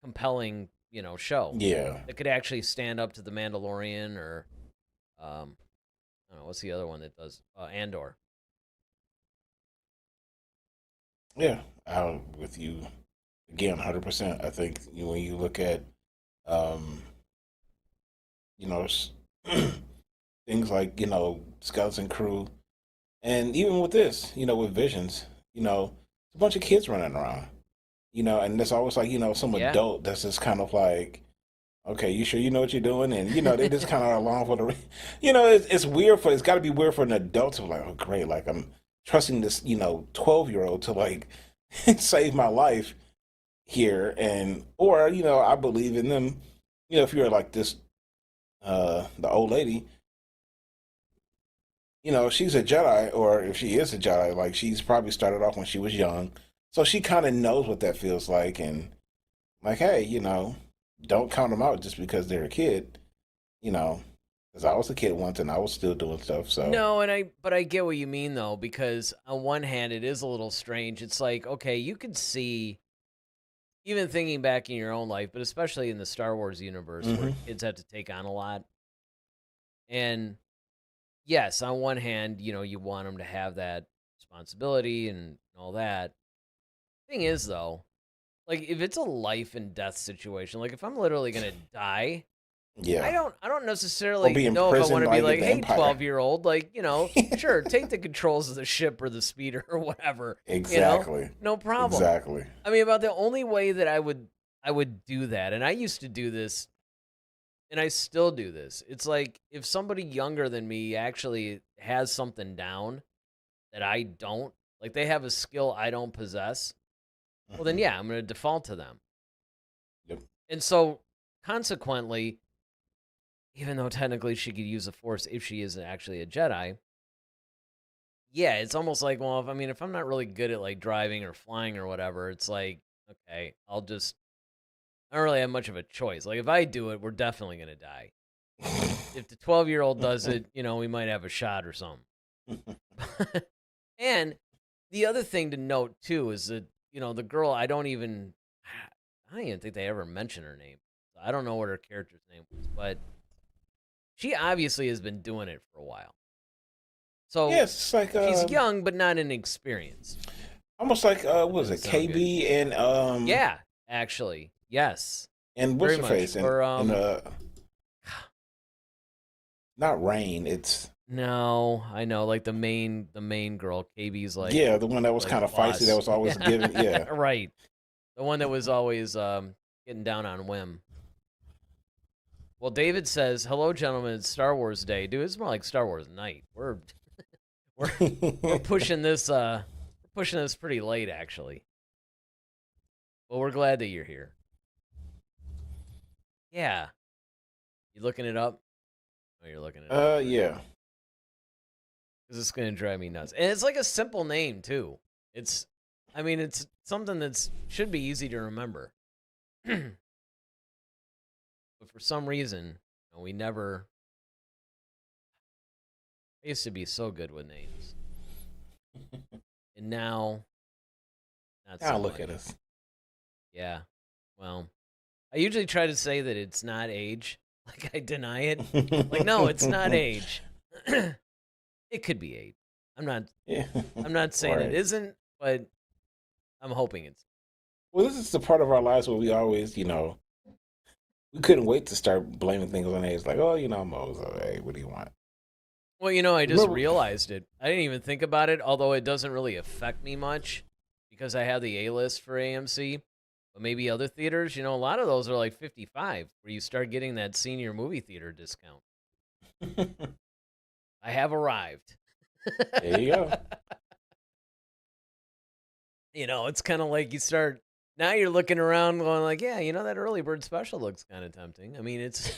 [SPEAKER 2] compelling, show
[SPEAKER 3] Yeah,
[SPEAKER 2] that could actually stand up to The Mandalorian or, I don't know, what's the other one that does? Andor.
[SPEAKER 3] yeah. I'm with you again, 100%. I think when you look at, um, you know, s- things like Skeleton Crew, and even with this, with Visions, it's a bunch of kids running around, and there's always like some
[SPEAKER 2] Yeah.
[SPEAKER 3] adult that's just kind of like, okay, you sure you know what you're doing, and they just kind of along for the, it's weird it's got to be weird for an adult to be like, oh great, like I'm trusting this 12-year-old to like save my life here, and or I believe in them, if you're like this the old lady, if she's a Jedi, or if she is a Jedi, like she's probably started off when she was young, so she kind of knows what that feels like, and like, hey, don't count them out just because they're a kid, you know, because I was a kid once and I was still doing stuff. So
[SPEAKER 2] No, but I get what you mean though, because on one hand it is a little strange. It's like, okay, you could see even thinking back in your own life, but especially in the Star Wars universe where kids have to take on a lot. And yes, on one hand, you want them to have that responsibility and all that. Thing is, though, like if it's a life and death situation, like if I'm literally gonna die,
[SPEAKER 3] Yeah.
[SPEAKER 2] I don't
[SPEAKER 3] Or
[SPEAKER 2] necessarily
[SPEAKER 3] be
[SPEAKER 2] know if I
[SPEAKER 3] imprisoned
[SPEAKER 2] want to be
[SPEAKER 3] like
[SPEAKER 2] like,
[SPEAKER 3] the
[SPEAKER 2] hey,
[SPEAKER 3] Empire.
[SPEAKER 2] 12-year-old, like, sure, take the controls of the ship or the speeder or whatever.
[SPEAKER 3] Exactly.
[SPEAKER 2] No problem.
[SPEAKER 3] Exactly.
[SPEAKER 2] I mean, about the only way that I would do that, and I used to do this, and I still do this. It's like if somebody younger than me actually has something down that I don't, like they have a skill I don't possess, well then yeah, I'm going to default to them.
[SPEAKER 3] Yep.
[SPEAKER 2] And so consequently, even though technically she could use the Force if she is actually a Jedi, yeah, it's almost like, well, if I'm not really good at like driving or flying or whatever, it's like, okay, I don't really have much of a choice. Like if I do it, we're definitely going to die. If the 12-year-old does it, we might have a shot or something. And the other thing to note too is that, the girl, I don't even think they ever mention her name. I don't know what her character's name was, but she obviously has been doing it for a while. So
[SPEAKER 3] yeah, it's like
[SPEAKER 2] she's young but not inexperienced.
[SPEAKER 3] almost like what was it,
[SPEAKER 2] Doesn't sound
[SPEAKER 3] KB and
[SPEAKER 2] Yeah, actually, yes.
[SPEAKER 3] and what's
[SPEAKER 2] Very
[SPEAKER 3] her face
[SPEAKER 2] much. Or,
[SPEAKER 3] and not Rain. It's
[SPEAKER 2] No, I know, like the main girl, KB's like,
[SPEAKER 3] yeah, the one that was
[SPEAKER 2] like
[SPEAKER 3] kind of
[SPEAKER 2] boss.
[SPEAKER 3] feisty that was always giving. Yeah,
[SPEAKER 2] Right. The one that was always getting down on whim. Well, David says, "Hello, gentlemen. It's Star Wars Day, dude. It's more like Star Wars night. We're pushing this pretty late, actually. But we're glad that you're here. Yeah, you looking it up? Oh, you're looking it up.
[SPEAKER 3] yeah.
[SPEAKER 2] Because it's gonna drive me nuts, and it's like a simple name too. It's something that should be easy to remember. But for some reason, we never. I used to be so good with names, and now, not so
[SPEAKER 3] Now look
[SPEAKER 2] much.
[SPEAKER 3] at us.
[SPEAKER 2] Yeah, well, I usually try to say that it's not age, like I deny it. Like, no, it's not age. It could be age. I'm not saying
[SPEAKER 3] Right.
[SPEAKER 2] it isn't, but I'm hoping it's.
[SPEAKER 3] Well, this is the part of our lives where we always, we couldn't wait to start blaming things on age. Like, oh, I'm old. So, hey, what do you want?
[SPEAKER 2] Well, I just
[SPEAKER 3] Remember-
[SPEAKER 2] realized it. I didn't even think about it, although it doesn't really affect me much because I have the A-list for AMC. But maybe other theaters, a lot of those are like 55, where you start getting that senior movie theater discount. I have arrived.
[SPEAKER 3] There you go.
[SPEAKER 2] It's kind of like now you're looking around going like, yeah, that early bird special looks kind of tempting. I mean, it's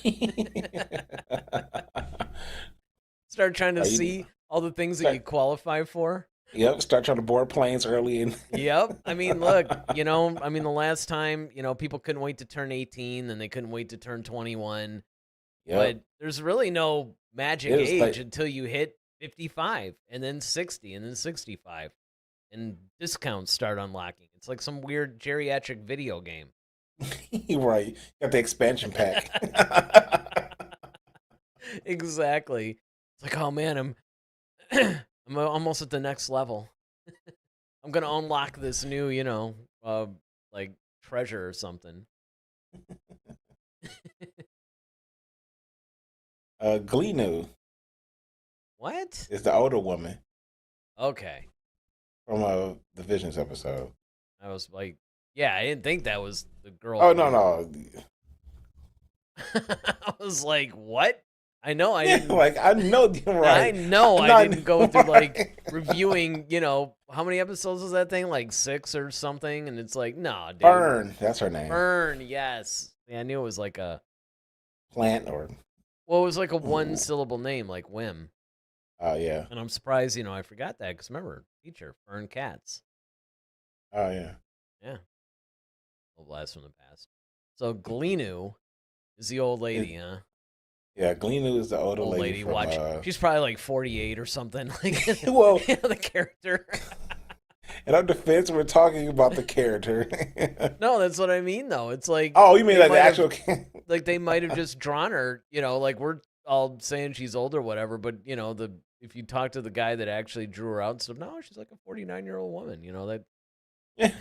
[SPEAKER 2] start trying to see all the things that you qualify for.
[SPEAKER 3] Yep, start trying to board planes early.
[SPEAKER 2] Yep. I mean, look, the last time, people couldn't wait to turn 18, then they couldn't wait to turn 21.
[SPEAKER 3] Yep.
[SPEAKER 2] But there's really no magic
[SPEAKER 3] It was
[SPEAKER 2] age
[SPEAKER 3] like-
[SPEAKER 2] until you hit 55 and then 60 and then 65. And discounts start unlocking. It's like some weird geriatric video game.
[SPEAKER 3] Right. Got the expansion pack.
[SPEAKER 2] Exactly. It's like, oh man, I'm I'm almost at the next level. I'm gonna unlock this new, like treasure or something.
[SPEAKER 3] Gleenu
[SPEAKER 2] What?
[SPEAKER 3] is the older woman
[SPEAKER 2] Okay.
[SPEAKER 3] from the Visions episode.
[SPEAKER 2] I was like, yeah, I didn't think that was the girl.
[SPEAKER 3] Oh, no.
[SPEAKER 2] I was like, what? I know I
[SPEAKER 3] Yeah,
[SPEAKER 2] didn't.
[SPEAKER 3] like, I know you're right.
[SPEAKER 2] I know
[SPEAKER 3] I'm
[SPEAKER 2] I
[SPEAKER 3] not-
[SPEAKER 2] didn't go through like
[SPEAKER 3] right.
[SPEAKER 2] reviewing, how many episodes was that thing? Like 6 or something? And it's like, nah, dude.
[SPEAKER 3] Burn. That's her name.
[SPEAKER 2] Burn, yes. Yeah, I knew it was like a
[SPEAKER 3] Plant or.
[SPEAKER 2] Well, it was like a one-syllable name, like Whim.
[SPEAKER 3] Oh, yeah.
[SPEAKER 2] And I'm surprised, I forgot that, because remember, teacher, Fern Katz.
[SPEAKER 3] Oh, yeah.
[SPEAKER 2] Yeah. A blast from the past. So Gleenu is the old lady, huh?
[SPEAKER 3] Yeah, Gleenu is the older
[SPEAKER 2] Old
[SPEAKER 3] lady.
[SPEAKER 2] lady,
[SPEAKER 3] From,
[SPEAKER 2] watch. She's probably like 48 or something. Like,
[SPEAKER 3] well,
[SPEAKER 2] the character.
[SPEAKER 3] In our defense, we're talking about the character.
[SPEAKER 2] No, that's what I mean, though. It's like,
[SPEAKER 3] Oh, you mean
[SPEAKER 2] they
[SPEAKER 3] like the
[SPEAKER 2] might have,
[SPEAKER 3] actual?
[SPEAKER 2] like they might have just drawn her. Like we're all saying she's old or whatever, but if you talk to the guy that actually drew her out and stuff, no, she's like a 49-year-old woman. That.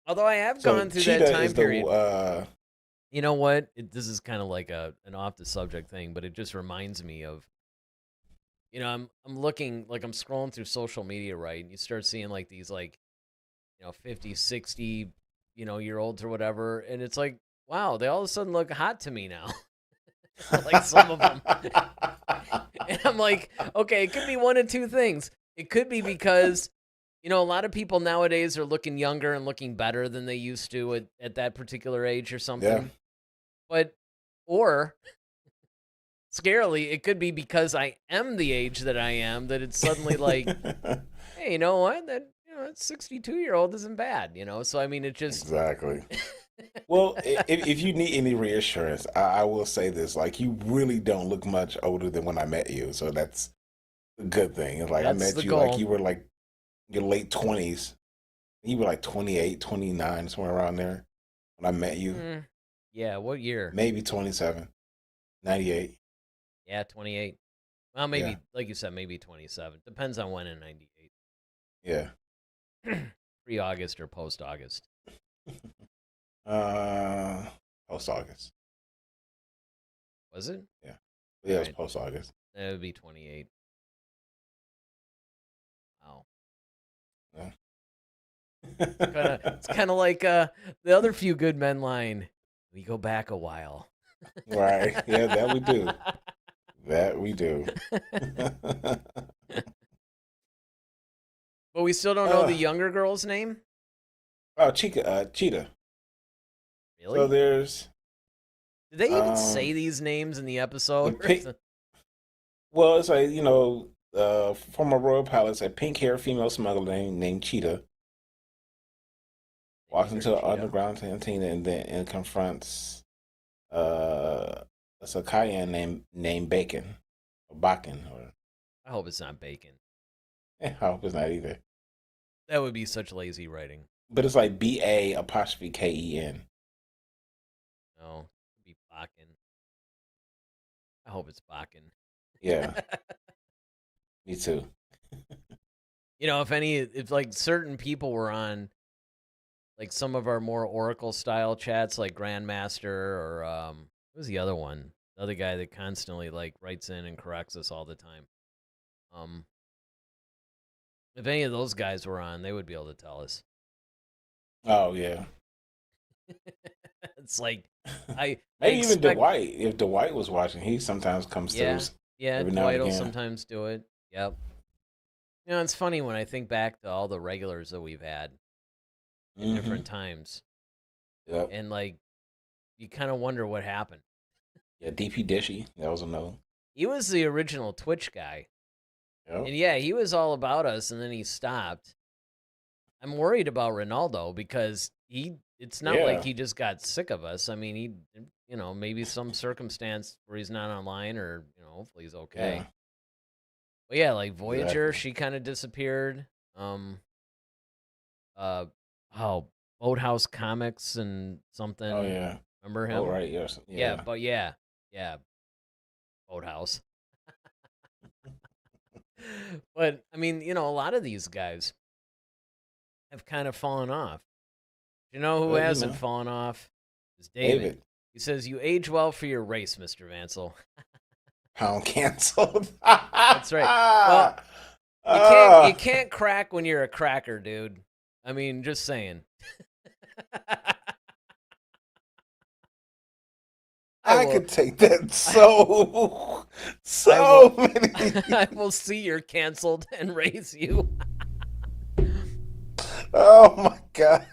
[SPEAKER 2] Although I have
[SPEAKER 3] So
[SPEAKER 2] gone through that
[SPEAKER 3] Cheetah
[SPEAKER 2] time
[SPEAKER 3] is
[SPEAKER 2] period.
[SPEAKER 3] the.
[SPEAKER 2] You know what? This is kind of like an off the subject thing, but it just reminds me of. I'm looking, like, I'm scrolling through social media, right? And you start seeing like these 50, 60, year olds or whatever, and it's like, wow, they all of a sudden look hot to me now. Like some of them. And I'm like, okay, it could be one of two things. It could be because a lot of people nowadays are looking younger and looking better than they used to at that particular age or something.
[SPEAKER 3] Yeah.
[SPEAKER 2] Or scarily, it could be because I am the age that I am, that it's suddenly like, hey, you know what? That 62-year-old isn't bad, So I mean, it just
[SPEAKER 3] Exactly. Well, if you need any reassurance, I will say this: like, you really don't look much older than when I met you, so that's a good thing. It's like I
[SPEAKER 2] That's
[SPEAKER 3] met
[SPEAKER 2] the
[SPEAKER 3] you
[SPEAKER 2] goal.
[SPEAKER 3] like you were like your late 20s. You were like 28, 29, somewhere around there when I met you.
[SPEAKER 2] Yeah, what year?
[SPEAKER 3] Maybe 27, 98.
[SPEAKER 2] Yeah, 28. Well,
[SPEAKER 3] Yeah,
[SPEAKER 2] maybe, like you said, maybe 27. Depends on when in 98.
[SPEAKER 3] yeah.
[SPEAKER 2] Pre-August or post-August.
[SPEAKER 3] Post August.
[SPEAKER 2] Was it?
[SPEAKER 3] Yeah, yeah. It was
[SPEAKER 2] Right.
[SPEAKER 3] post August.
[SPEAKER 2] That would be 28. Wow.
[SPEAKER 3] Yeah.
[SPEAKER 2] It's kind of like the other Few Good Men line. We go back a while.
[SPEAKER 3] Right. Yeah, that we do. That we do.
[SPEAKER 2] But we still don't know the younger girl's name?
[SPEAKER 3] Oh, Cheetah.
[SPEAKER 2] Really?
[SPEAKER 3] So there's
[SPEAKER 2] Did they even say these names in the episode?
[SPEAKER 3] well, it's like, former royal palace, a pink-haired female smuggler named Cheetah walks into an underground canteen and confronts a Sakayan named Bacon or Bakken. Or
[SPEAKER 2] I hope it's not Bacon.
[SPEAKER 3] I hope it's not either.
[SPEAKER 2] That would be such lazy writing.
[SPEAKER 3] But it's like BA'Ken.
[SPEAKER 2] No, it'd be Bakken. I hope it's Bakken.
[SPEAKER 3] Yeah, me too.
[SPEAKER 2] If like certain people were on like some of our more Oracle style chats, like Grandmaster or what was the other one? The other guy that constantly like writes in and corrects us all the time. If any of those guys were on, they would be able to tell us.
[SPEAKER 3] Oh yeah.
[SPEAKER 2] It's like
[SPEAKER 3] maybe even Dwight. If Dwight was watching, he sometimes comes through.
[SPEAKER 2] Yeah, Dwight will sometimes do it. Yep. It's funny when I think back to all the regulars that we've had at different times.
[SPEAKER 3] Yep.
[SPEAKER 2] And like, you kind of wonder what happened.
[SPEAKER 3] Yeah, DP Dishy, that was another.
[SPEAKER 2] He was the original Twitch guy.
[SPEAKER 3] Yep.
[SPEAKER 2] And yeah, he was all about us, and then he stopped. I'm worried about Ronaldo because it's not like he just got sick of us. I mean, he, maybe some circumstance where he's not online, or, hopefully he's okay.
[SPEAKER 3] Yeah.
[SPEAKER 2] But yeah, like Voyager, she kind of disappeared. Boathouse Comics and something.
[SPEAKER 3] Oh yeah.
[SPEAKER 2] Remember him?
[SPEAKER 3] Oh right, yes.
[SPEAKER 2] Yeah. Boathouse. But I mean, a lot of these guys have kind of fallen off. You know who hasn't fallen off? It's David. He says, "You age well for your race, Mr. Vansel."
[SPEAKER 3] Pound canceled.
[SPEAKER 2] That's right. Well, you can't crack when you're a cracker, dude. I mean, just saying.
[SPEAKER 3] I could take that so many.
[SPEAKER 2] I will see you're canceled and raise you.
[SPEAKER 3] Oh my god.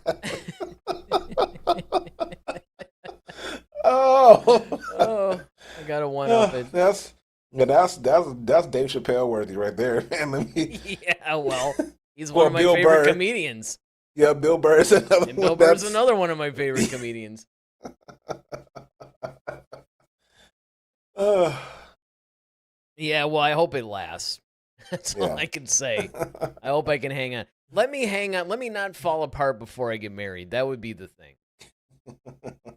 [SPEAKER 2] Oh, I gotta one up it.
[SPEAKER 3] That's Dave Chappelle worthy right there, man.
[SPEAKER 2] Yeah, well, he's one of my favorite comedians.
[SPEAKER 3] Yeah, Bill Burr's another one.
[SPEAKER 2] Bill Burr's another one of my favorite comedians. Yeah, well, I hope it lasts. That's
[SPEAKER 3] Yeah.
[SPEAKER 2] all I can say. I hope I can hang on. Let me hang on. Let me not fall apart before I get married. That would be the thing.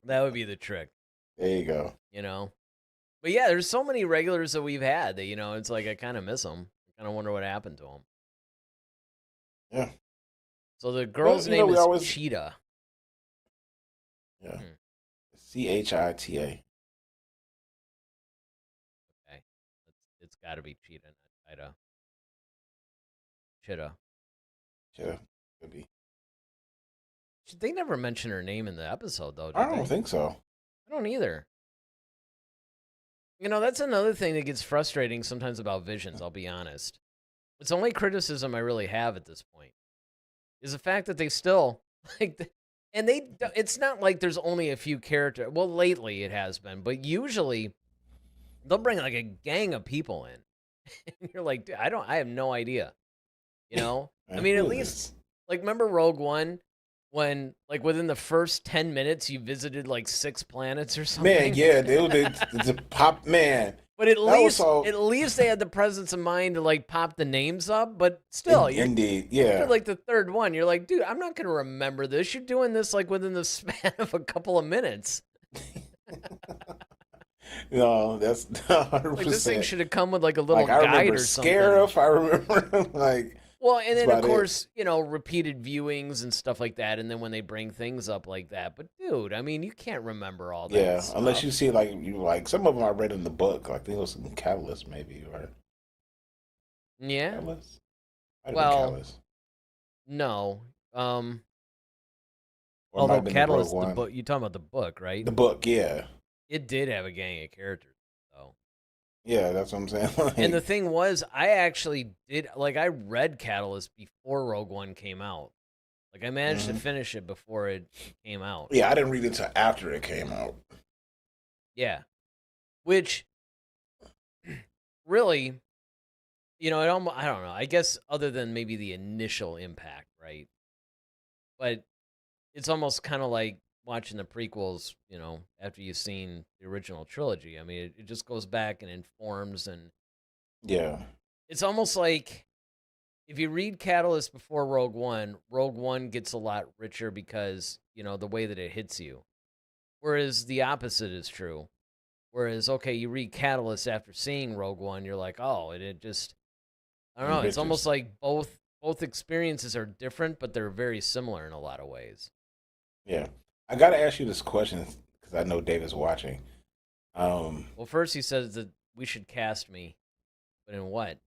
[SPEAKER 2] That would be the trick,
[SPEAKER 3] There you go.
[SPEAKER 2] you know? But yeah, there's so many regulars that we've had that, it's like I kind of miss them. I kind of wonder what happened to them.
[SPEAKER 3] Yeah.
[SPEAKER 2] So the girl's
[SPEAKER 3] Well,
[SPEAKER 2] name is
[SPEAKER 3] always...
[SPEAKER 2] Cheetah.
[SPEAKER 3] Yeah. Chita.
[SPEAKER 2] Okay. It's got to be Cheetah, not Cheetah. Cheetah.
[SPEAKER 3] Yeah. Could be.
[SPEAKER 2] They never mention her name in the episode, though,
[SPEAKER 3] I don't think so.
[SPEAKER 2] I don't either. That's another thing that gets frustrating sometimes about Visions, I'll be honest. It's the only criticism I really have at this point. Is the fact that they still, it's not like there's only a few characters. Well, lately it has been, but usually they'll bring like a gang of people in. And you're like, dude, I have no idea. I mean, at least, like, remember Rogue One? When, like, within the first 10 minutes, you visited, like, 6 planets or something?
[SPEAKER 3] Man, yeah, they pop, man.
[SPEAKER 2] But at least they had the presence of mind to, like, pop the names up. But still,
[SPEAKER 3] indeed, yeah.
[SPEAKER 2] After, like, the third one, you're like, dude, I'm not going to remember this. You're doing this, like, within the span of a couple of minutes.
[SPEAKER 3] No, that's 100%.
[SPEAKER 2] Like, this thing should have come with, like, a little guide or something.
[SPEAKER 3] Scarif, I remember, like...
[SPEAKER 2] Well, and then, of course, repeated viewings and stuff like that, and then when they bring things up like that. But, dude, I mean, you can't remember all that stuff.
[SPEAKER 3] Unless you see, like, some of them I read in the book. Like, I think it was in Catalyst, maybe, or...
[SPEAKER 2] Yeah?
[SPEAKER 3] Catalyst?
[SPEAKER 2] Catalyst. No. Although Catalyst, the book, you're talking about the book, right?
[SPEAKER 3] The book, yeah.
[SPEAKER 2] It did have a gang of characters, though.
[SPEAKER 3] Yeah, that's what I'm saying.
[SPEAKER 2] And the thing was, I actually I read Catalyst before Rogue One came out. Like, I managed to finish it before it came out.
[SPEAKER 3] Yeah, I didn't read it until after it came out.
[SPEAKER 2] Yeah. Which, really, I don't know. I guess other than maybe the initial impact, right? But it's almost kind of like watching the prequels, after you've seen the original trilogy. I mean, it just goes back and informs, and it's almost like if you read Catalyst before Rogue One gets a lot richer because, the way that it hits you. Whereas the opposite is true. Whereas, okay, you read Catalyst after seeing Rogue One, you're like, oh, it just, I don't know. It's almost like both experiences are different, but they're very similar in a lot of ways.
[SPEAKER 3] Yeah. I got to ask you this question because I know David's watching.
[SPEAKER 2] Well, first he says that we should cast me, but in what?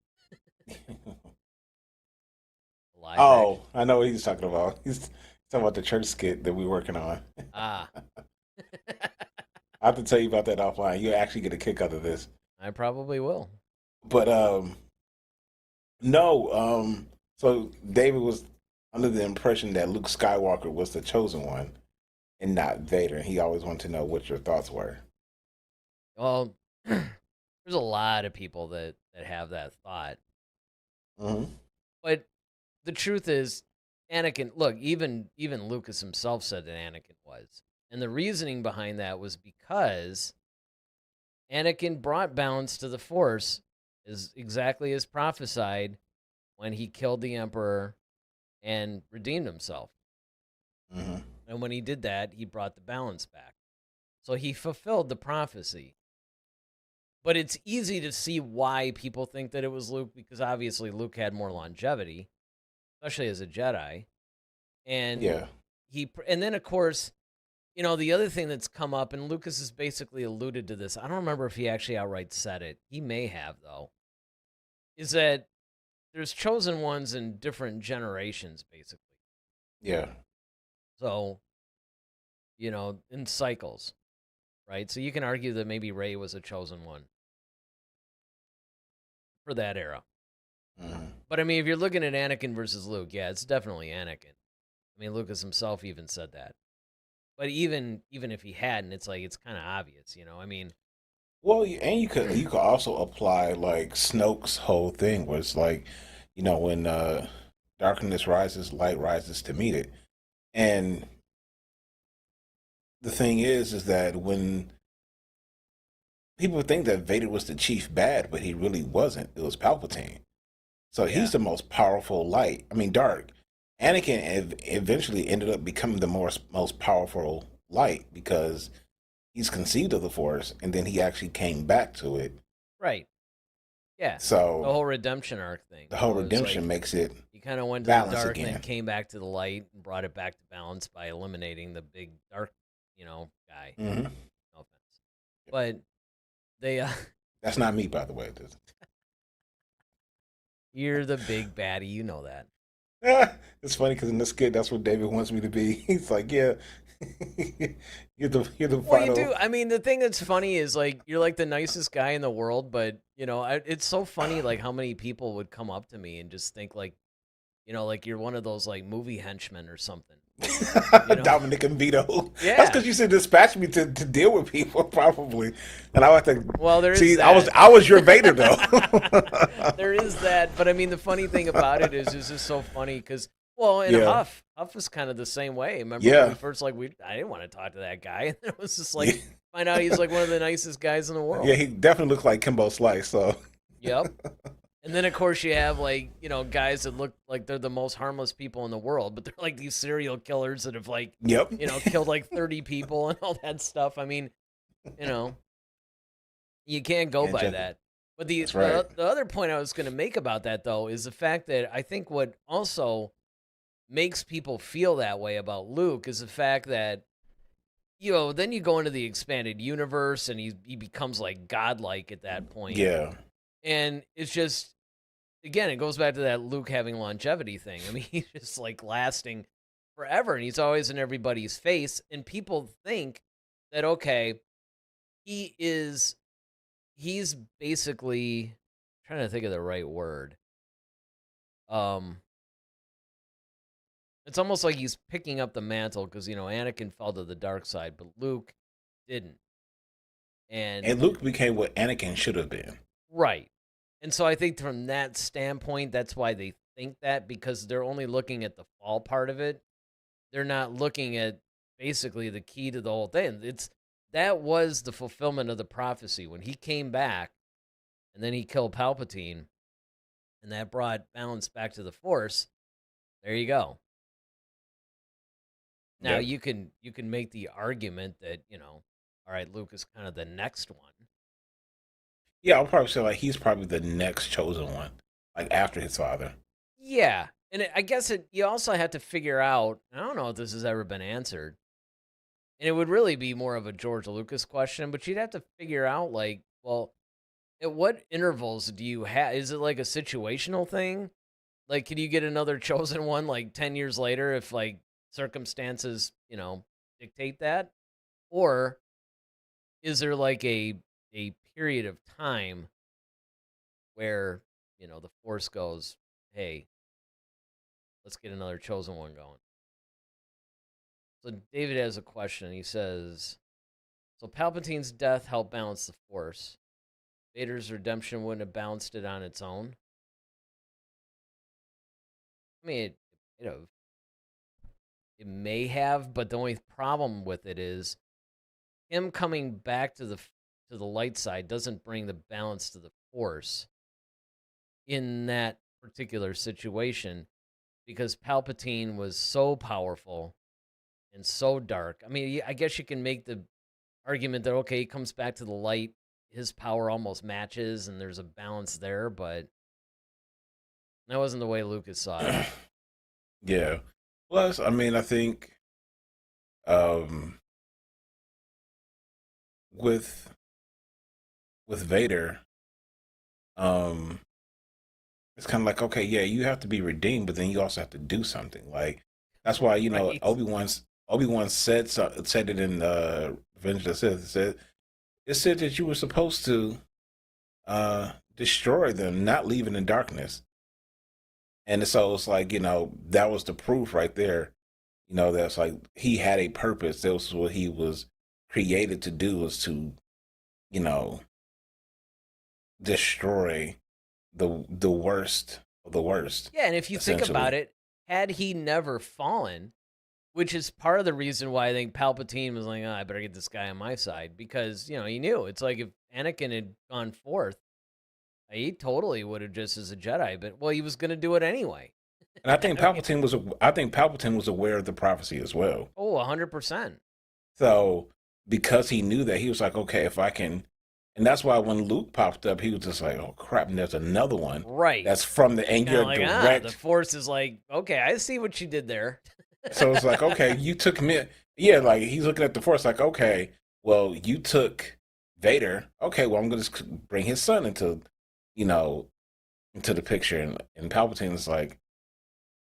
[SPEAKER 3] Oh, I know what he's talking about. He's talking about the church skit that we're working on.
[SPEAKER 2] Ah.
[SPEAKER 3] I have to tell you about that offline. You'll actually get a kick out of this.
[SPEAKER 2] I probably will.
[SPEAKER 3] But, no. So David was under the impression that Luke Skywalker was the chosen one and not Vader. He always wanted to know what your thoughts were.
[SPEAKER 2] Well, there's a lot of people that have that thought.
[SPEAKER 3] Mm-hmm.
[SPEAKER 2] But the truth is, Anakin, look, even Lucas himself said that Anakin was. And the reasoning behind that was because Anakin brought balance to the Force exactly as prophesied when he killed the Emperor and redeemed himself.
[SPEAKER 3] Mm-hmm.
[SPEAKER 2] And when he did that, he brought the balance back. So he fulfilled the prophecy. But it's easy to see why people think that it was Luke, because obviously Luke had more longevity, especially as a Jedi. And and then, of course, the other thing that's come up, and Lucas has basically alluded to this, I don't remember if he actually outright said it. He may have, though, is that there's chosen ones in different generations, basically.
[SPEAKER 3] Yeah.
[SPEAKER 2] So, in cycles, right? So you can argue that maybe Rey was a chosen one for that era.
[SPEAKER 3] Mm-hmm.
[SPEAKER 2] But, I mean, if you're looking at Anakin versus Luke, yeah, it's definitely Anakin. I mean, Lucas himself even said that. But even if he hadn't, it's like, it's kind of obvious, I mean.
[SPEAKER 3] Well, and you could also apply, like, Snoke's whole thing was like, when darkness rises, light rises to meet it. And the thing is that when people think that Vader was the chief bad, but he really wasn't. It was Palpatine. So
[SPEAKER 2] Yeah.
[SPEAKER 3] he's the most powerful light. I mean, dark. Anakin eventually ended up becoming the most powerful light because he's conceived of the Force, and then he actually came back to it.
[SPEAKER 2] Right. Yeah. The
[SPEAKER 3] So
[SPEAKER 2] whole redemption arc thing.
[SPEAKER 3] the whole
[SPEAKER 2] It was
[SPEAKER 3] redemption makes it
[SPEAKER 2] he kind of went to the
[SPEAKER 3] balanced
[SPEAKER 2] dark and then
[SPEAKER 3] again.
[SPEAKER 2] came back to the light and brought it back to balance by eliminating the big dark, guy.
[SPEAKER 3] Hmm.
[SPEAKER 2] No offense. But they
[SPEAKER 3] That's not me, by the way.
[SPEAKER 2] you're the big baddie, you know that.
[SPEAKER 3] It's funny because in this skit, that's what David wants me to be. He's like, "Yeah, you're the
[SPEAKER 2] Well, you
[SPEAKER 3] final."
[SPEAKER 2] do. I mean, the thing that's funny is like you're like the nicest guy in the world, but it's so funny like how many people would come up to me and just think like, like you're one of those like movie henchmen or something.
[SPEAKER 3] Dominic and Vito.
[SPEAKER 2] Yeah.
[SPEAKER 3] That's because you said dispatch me to deal with people, probably. And I have to.
[SPEAKER 2] Well, there is
[SPEAKER 3] see.
[SPEAKER 2] that.
[SPEAKER 3] I was your Vader though.
[SPEAKER 2] There is that, but I mean, the funny thing about it is just so funny because, well, in
[SPEAKER 3] Yeah.
[SPEAKER 2] Huff was kind of the same way. Remember
[SPEAKER 3] Yeah.
[SPEAKER 2] when we first I didn't want to talk to that guy, and it was just like find out he's like one of the nicest guys in the world.
[SPEAKER 3] Yeah, he definitely looks like Kimbo Slice. So.
[SPEAKER 2] Yep. And then of course you have like guys that look like they're the most harmless people in the world, but they're like these serial killers that have like
[SPEAKER 3] Yep.
[SPEAKER 2] killed like 30 people and all that stuff. I mean, you can't go by that. But
[SPEAKER 3] That's right.
[SPEAKER 2] the other point I was going to make about that though is the fact that I think what also makes people feel that way about Luke is the fact that then you go into the expanded universe and he becomes like godlike at that point.
[SPEAKER 3] Yeah.
[SPEAKER 2] And it's just, again, it goes back to that Luke having longevity thing. I mean, he's just like lasting forever, and he's always in everybody's face. And people think that, okay, he's basically trying to think of the right word. It's almost like he's picking up the mantle because Anakin fell to the dark side, but Luke didn't.
[SPEAKER 3] And Luke became what Anakin should have been.
[SPEAKER 2] Right. And so I think from that standpoint, that's why they think that, because they're only looking at the fall part of it. They're not looking at basically the key to the whole thing. That was the fulfillment of the prophecy when he came back and then he killed Palpatine and that brought balance back to the Force. There you go. Now
[SPEAKER 3] Yep.
[SPEAKER 2] you can make the argument that, all right, Luke is kind of the next one.
[SPEAKER 3] Yeah, I'll probably say like he's probably the next chosen one, like after his father.
[SPEAKER 2] Yeah, and I guess you also have to figure out. I don't know if this has ever been answered, and it would really be more of a George Lucas question. But you'd have to figure out, like, well, at what intervals do you have? Is it like a situational thing? Like, can you get another chosen one like 10 years later if like circumstances, dictate that, or is there like a period of time where the Force goes, hey, let's get another chosen one going. So David has a question. He says, so Palpatine's death helped balance the Force. Vader's redemption wouldn't have balanced it on its own. I mean, it may have, but the only problem with it is him coming back to the light side doesn't bring the balance to the Force in that particular situation, because Palpatine was so powerful and so dark. I mean, I guess you can make the argument that, okay, he comes back to the light, his power almost matches, and there's a balance there, but that wasn't the way Lucas saw it.
[SPEAKER 3] Yeah. Plus, I mean, I think with Vader, it's kind of like, okay, yeah, you have to be redeemed, but then you also have to do something. Like that's why
[SPEAKER 2] Right.
[SPEAKER 3] Obi-Wan said it in Revenge of the Sith. It said that you were supposed to destroy them, not leave in the darkness. And so it's like, that was the proof right there. That's like he had a purpose. That was what he was created to do, was to, destroy the worst of the worst.
[SPEAKER 2] Yeah, and if you think about it, had he never fallen, which is part of the reason why I think Palpatine was like, oh, I better get this guy on my side, because, he knew. It's like if Anakin had gone forth, He totally would have just as a Jedi, but well, he was going to do it anyway.
[SPEAKER 3] And I think
[SPEAKER 2] I mean,
[SPEAKER 3] Palpatine was aware of the prophecy as well.
[SPEAKER 2] oh, 100%.
[SPEAKER 3] So because he knew that, he was like, okay, if I can, and that's why when Luke popped up, he was just like, oh crap, and there's another one.
[SPEAKER 2] Right.
[SPEAKER 3] That's from the, and you're
[SPEAKER 2] like,
[SPEAKER 3] direct.
[SPEAKER 2] the Force is like, okay, I see what you did there.
[SPEAKER 3] So it's like, okay, you took me. Yeah, like he's looking at the Force like, okay, well, you took Vader. Okay, well, I'm going to bring his son into the picture. And Palpatine is like,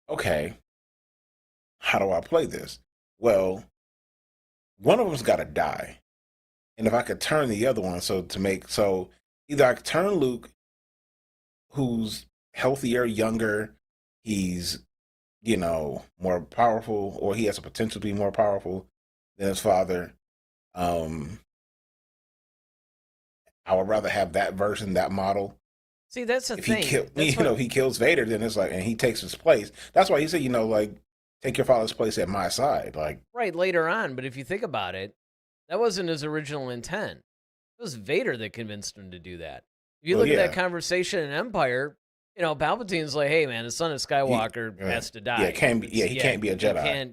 [SPEAKER 3] okay, how do I play this? Well, one of them's got to die. And if I could turn the other one, so either I could turn Luke, who's healthier, younger, he's, more powerful, or he has the potential to be more powerful than his father. I would rather have that version, that model.
[SPEAKER 2] See, that's the
[SPEAKER 3] if
[SPEAKER 2] thing.
[SPEAKER 3] He kills Vader, then it's like, and he takes his place. That's why he said, like, take your father's place at my side. Like,
[SPEAKER 2] right, later on. But if you think about it, that wasn't his original intent. It was Vader that convinced him to do that. If you look at that conversation in Empire, Palpatine's like, hey, man, the son of Skywalker has to die.
[SPEAKER 3] Yeah, he can't be a Jedi.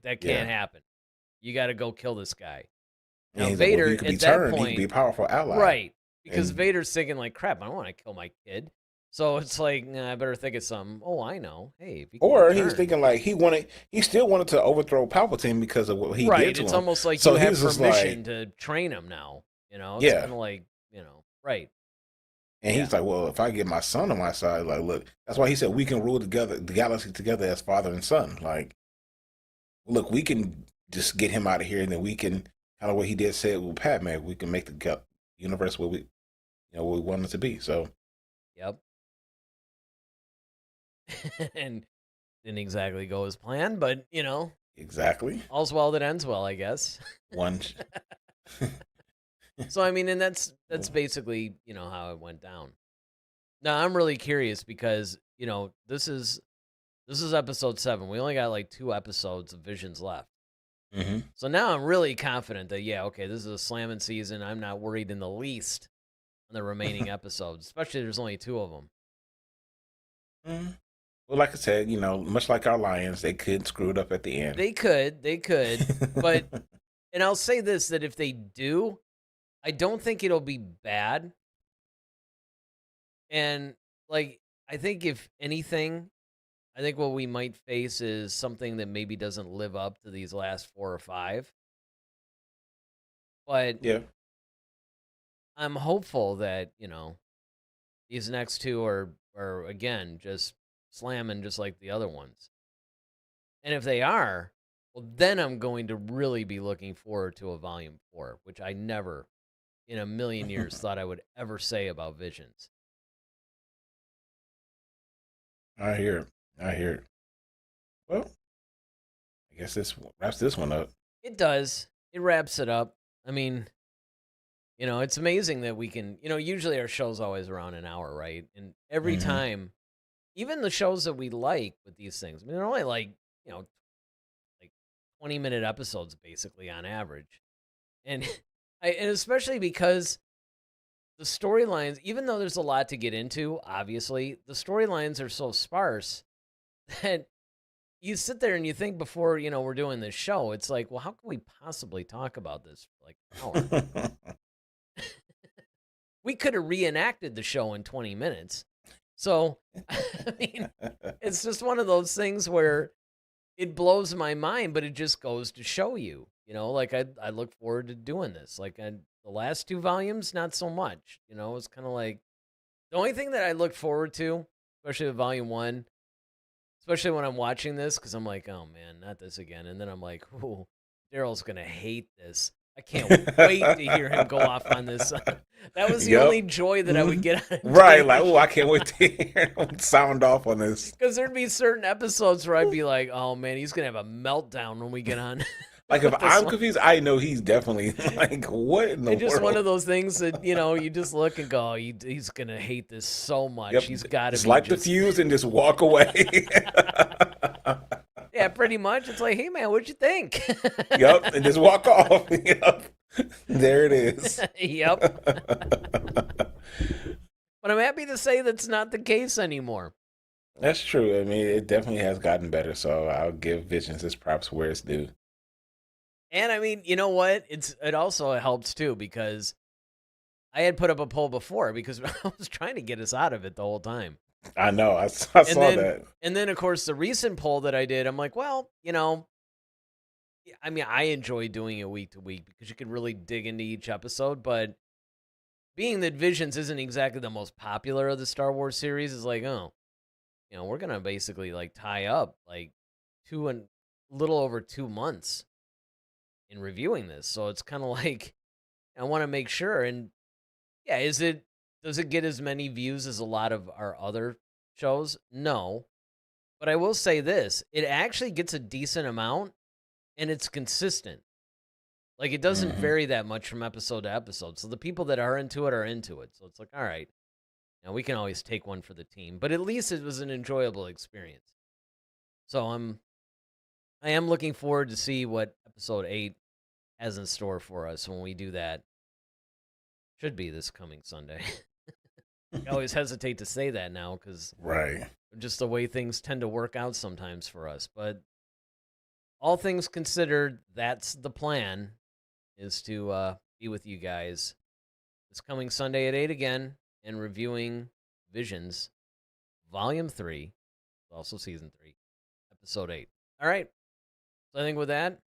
[SPEAKER 2] That can't happen. You got to go kill this guy. Now,
[SPEAKER 3] and
[SPEAKER 2] Vader,
[SPEAKER 3] like, well,
[SPEAKER 2] at that point,
[SPEAKER 3] he could be a powerful ally.
[SPEAKER 2] Right. Because Vader's thinking, like, crap, I don't want to kill my kid. So it's like, nah, I better think of something. Oh, I know. Hey,
[SPEAKER 3] or he's thinking like he still wanted to overthrow Palpatine because of what he did to him.
[SPEAKER 2] It's almost like you have permission to train him now. It's kind of like, right.
[SPEAKER 3] And he's like, well, if I get my son on my side, like, look, that's why he said we can rule together, the galaxy together as father and son. Like, look, we can just get him out of here, and then we can kind of what he did say with Padme, we can make the universe where we want it to be. So,
[SPEAKER 2] yep. And didn't exactly go as planned, but
[SPEAKER 3] exactly.
[SPEAKER 2] All's well that ends well, I guess.
[SPEAKER 3] One.
[SPEAKER 2] So I mean, and that's basically how it went down. Now I'm really curious because this is episode 7. We only got like 2 episodes of Visions left.
[SPEAKER 3] Mm-hmm.
[SPEAKER 2] So now I'm really confident that this is a slamming season. I'm not worried in the least on the remaining episodes, especially there's only 2 of them.
[SPEAKER 3] Mm-hmm. Well, like I said, much like our Lions, they could screw it up at the end.
[SPEAKER 2] They could, but and I'll say this, that if they do, I don't think it'll be bad. And like, I think if anything, I think what we might face is something that maybe doesn't live up to these last 4 or 5. But
[SPEAKER 3] yeah,
[SPEAKER 2] I'm hopeful that, these next 2 are again just slamming just like the other ones. And if they are, well, then I'm going to really be looking forward to a volume 4, which I never in a million years thought I would ever say about Visions.
[SPEAKER 3] I hear it. Well, I guess this wraps this one up.
[SPEAKER 2] It does. It wraps it up. I mean, it's amazing that we can, usually our show's always around an hour, right? And every time, even the shows that we like with these things, I mean, they're only like 20-minute episodes basically on average. And and especially because the storylines, even though there's a lot to get into, obviously, the storylines are so sparse that you sit there and you think before, we're doing this show, it's like, well, how can we possibly talk about this for like an hour? We could have reenacted the show in 20 minutes. So, I mean, it's just one of those things where it blows my mind, but it just goes to show you, like I look forward to doing this. Like the last 2 volumes, not so much, it's kind of like the only thing that I look forward to, especially with volume 1, especially when I'm watching this, because I'm like, oh man, not this again. And then I'm like, ooh, Daryl's going to hate this. I can't wait to hear him go off on this. That was the only joy that I would get out of it.
[SPEAKER 3] Right, like, oh, I can't wait to hear him sound off on this.
[SPEAKER 2] Because there'd be certain episodes where I'd be like, oh man, he's going to have a meltdown when we get on.
[SPEAKER 3] Like, if I'm confused, I know he's definitely like, what in the world?
[SPEAKER 2] It's just one of those things that, you just look and go, oh, he's going to hate this so much.
[SPEAKER 3] Yep.
[SPEAKER 2] He's got to
[SPEAKER 3] be like the fuse and just walk away.
[SPEAKER 2] Yeah, pretty much. It's like, hey, man, what'd you think?
[SPEAKER 3] Yep, and just walk off. Yep, there it is.
[SPEAKER 2] Yep. But I'm happy to say that's not the case anymore.
[SPEAKER 3] That's true. I mean, it definitely has gotten better, so I'll give Visions his props where it's due.
[SPEAKER 2] And I mean, you know what? It also helps too, because I had put up a poll before because I was trying to get us out of it the whole time.
[SPEAKER 3] I know. I saw that.
[SPEAKER 2] And then, of course, the recent poll that I did, I'm like, well, I mean, I enjoy doing it week to week because you can really dig into each episode. But being that Visions isn't exactly the most popular of the Star Wars series, is like, oh, we're going to basically like tie up like a little over 2 months in reviewing this. So it's kind of like, I want to make sure. And yeah, does it get as many views as a lot of our other shows? No. But I will say this, it actually gets a decent amount and it's consistent. Like, it doesn't vary that much from episode to episode. So the people that are into it are into it. So it's like, all right, we can always take one for the team, but at least it was an enjoyable experience. So I am looking forward to see what episode 8 has in store for us when we do that. Should be this coming Sunday. I always hesitate to say that now because just the way things tend to work out sometimes for us. But all things considered, that's the plan, is to be with you guys this coming Sunday at 8 again and reviewing Visions Volume 3, also Season 3, Episode 8. All right. So I think with that,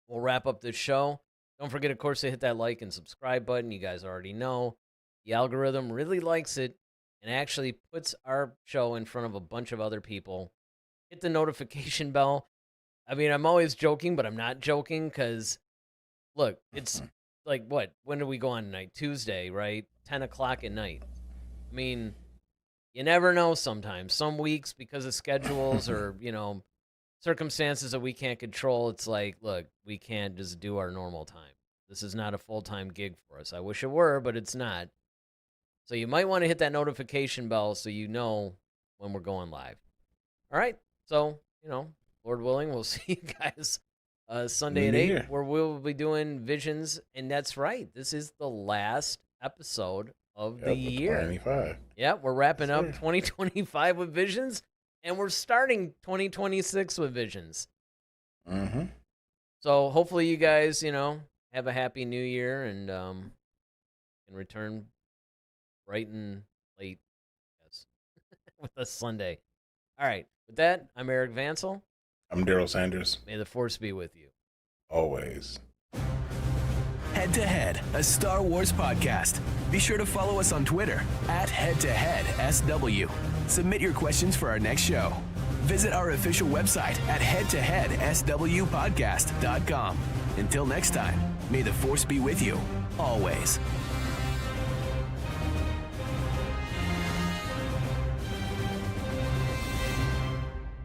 [SPEAKER 2] we'll wrap up this show. Don't forget, of course, to hit that like and subscribe button. You guys already know. The algorithm really likes it and actually puts our show in front of a bunch of other people. Hit the notification bell. I mean, I'm always joking, but I'm not joking because, look, it's like, what? When do we go on tonight? Tuesday, right? 10 o'clock at night. I mean, you never know sometimes. Some weeks, because of schedules or, circumstances that we can't control, it's like, look, we can't just do our normal time. This is not a full-time gig for us. I wish it were, but it's not. So you might want to hit that notification bell so you know when we're going live. All right. So, Lord willing, we'll see you guys Sunday at 8, where we'll be doing Visions. And that's right. This is the last episode of the year.
[SPEAKER 3] 2025.
[SPEAKER 2] Yeah, we're wrapping up 2025 with Visions, and we're starting 2026 with Visions.
[SPEAKER 3] Mm-hmm.
[SPEAKER 2] So hopefully you guys, have a happy new year and can return bright and late, yes, with us Sunday. All right. With that, I'm Eric Vansel.
[SPEAKER 3] I'm Daryl Sanders.
[SPEAKER 2] May the Force be with you.
[SPEAKER 3] Always.
[SPEAKER 1] Head to Head, a Star Wars podcast. Be sure to follow us on Twitter @HeadToHeadSW. Submit your questions for our next show. Visit our official website at headtoheadswpodcast.com. Until next time, may the Force be with you, always.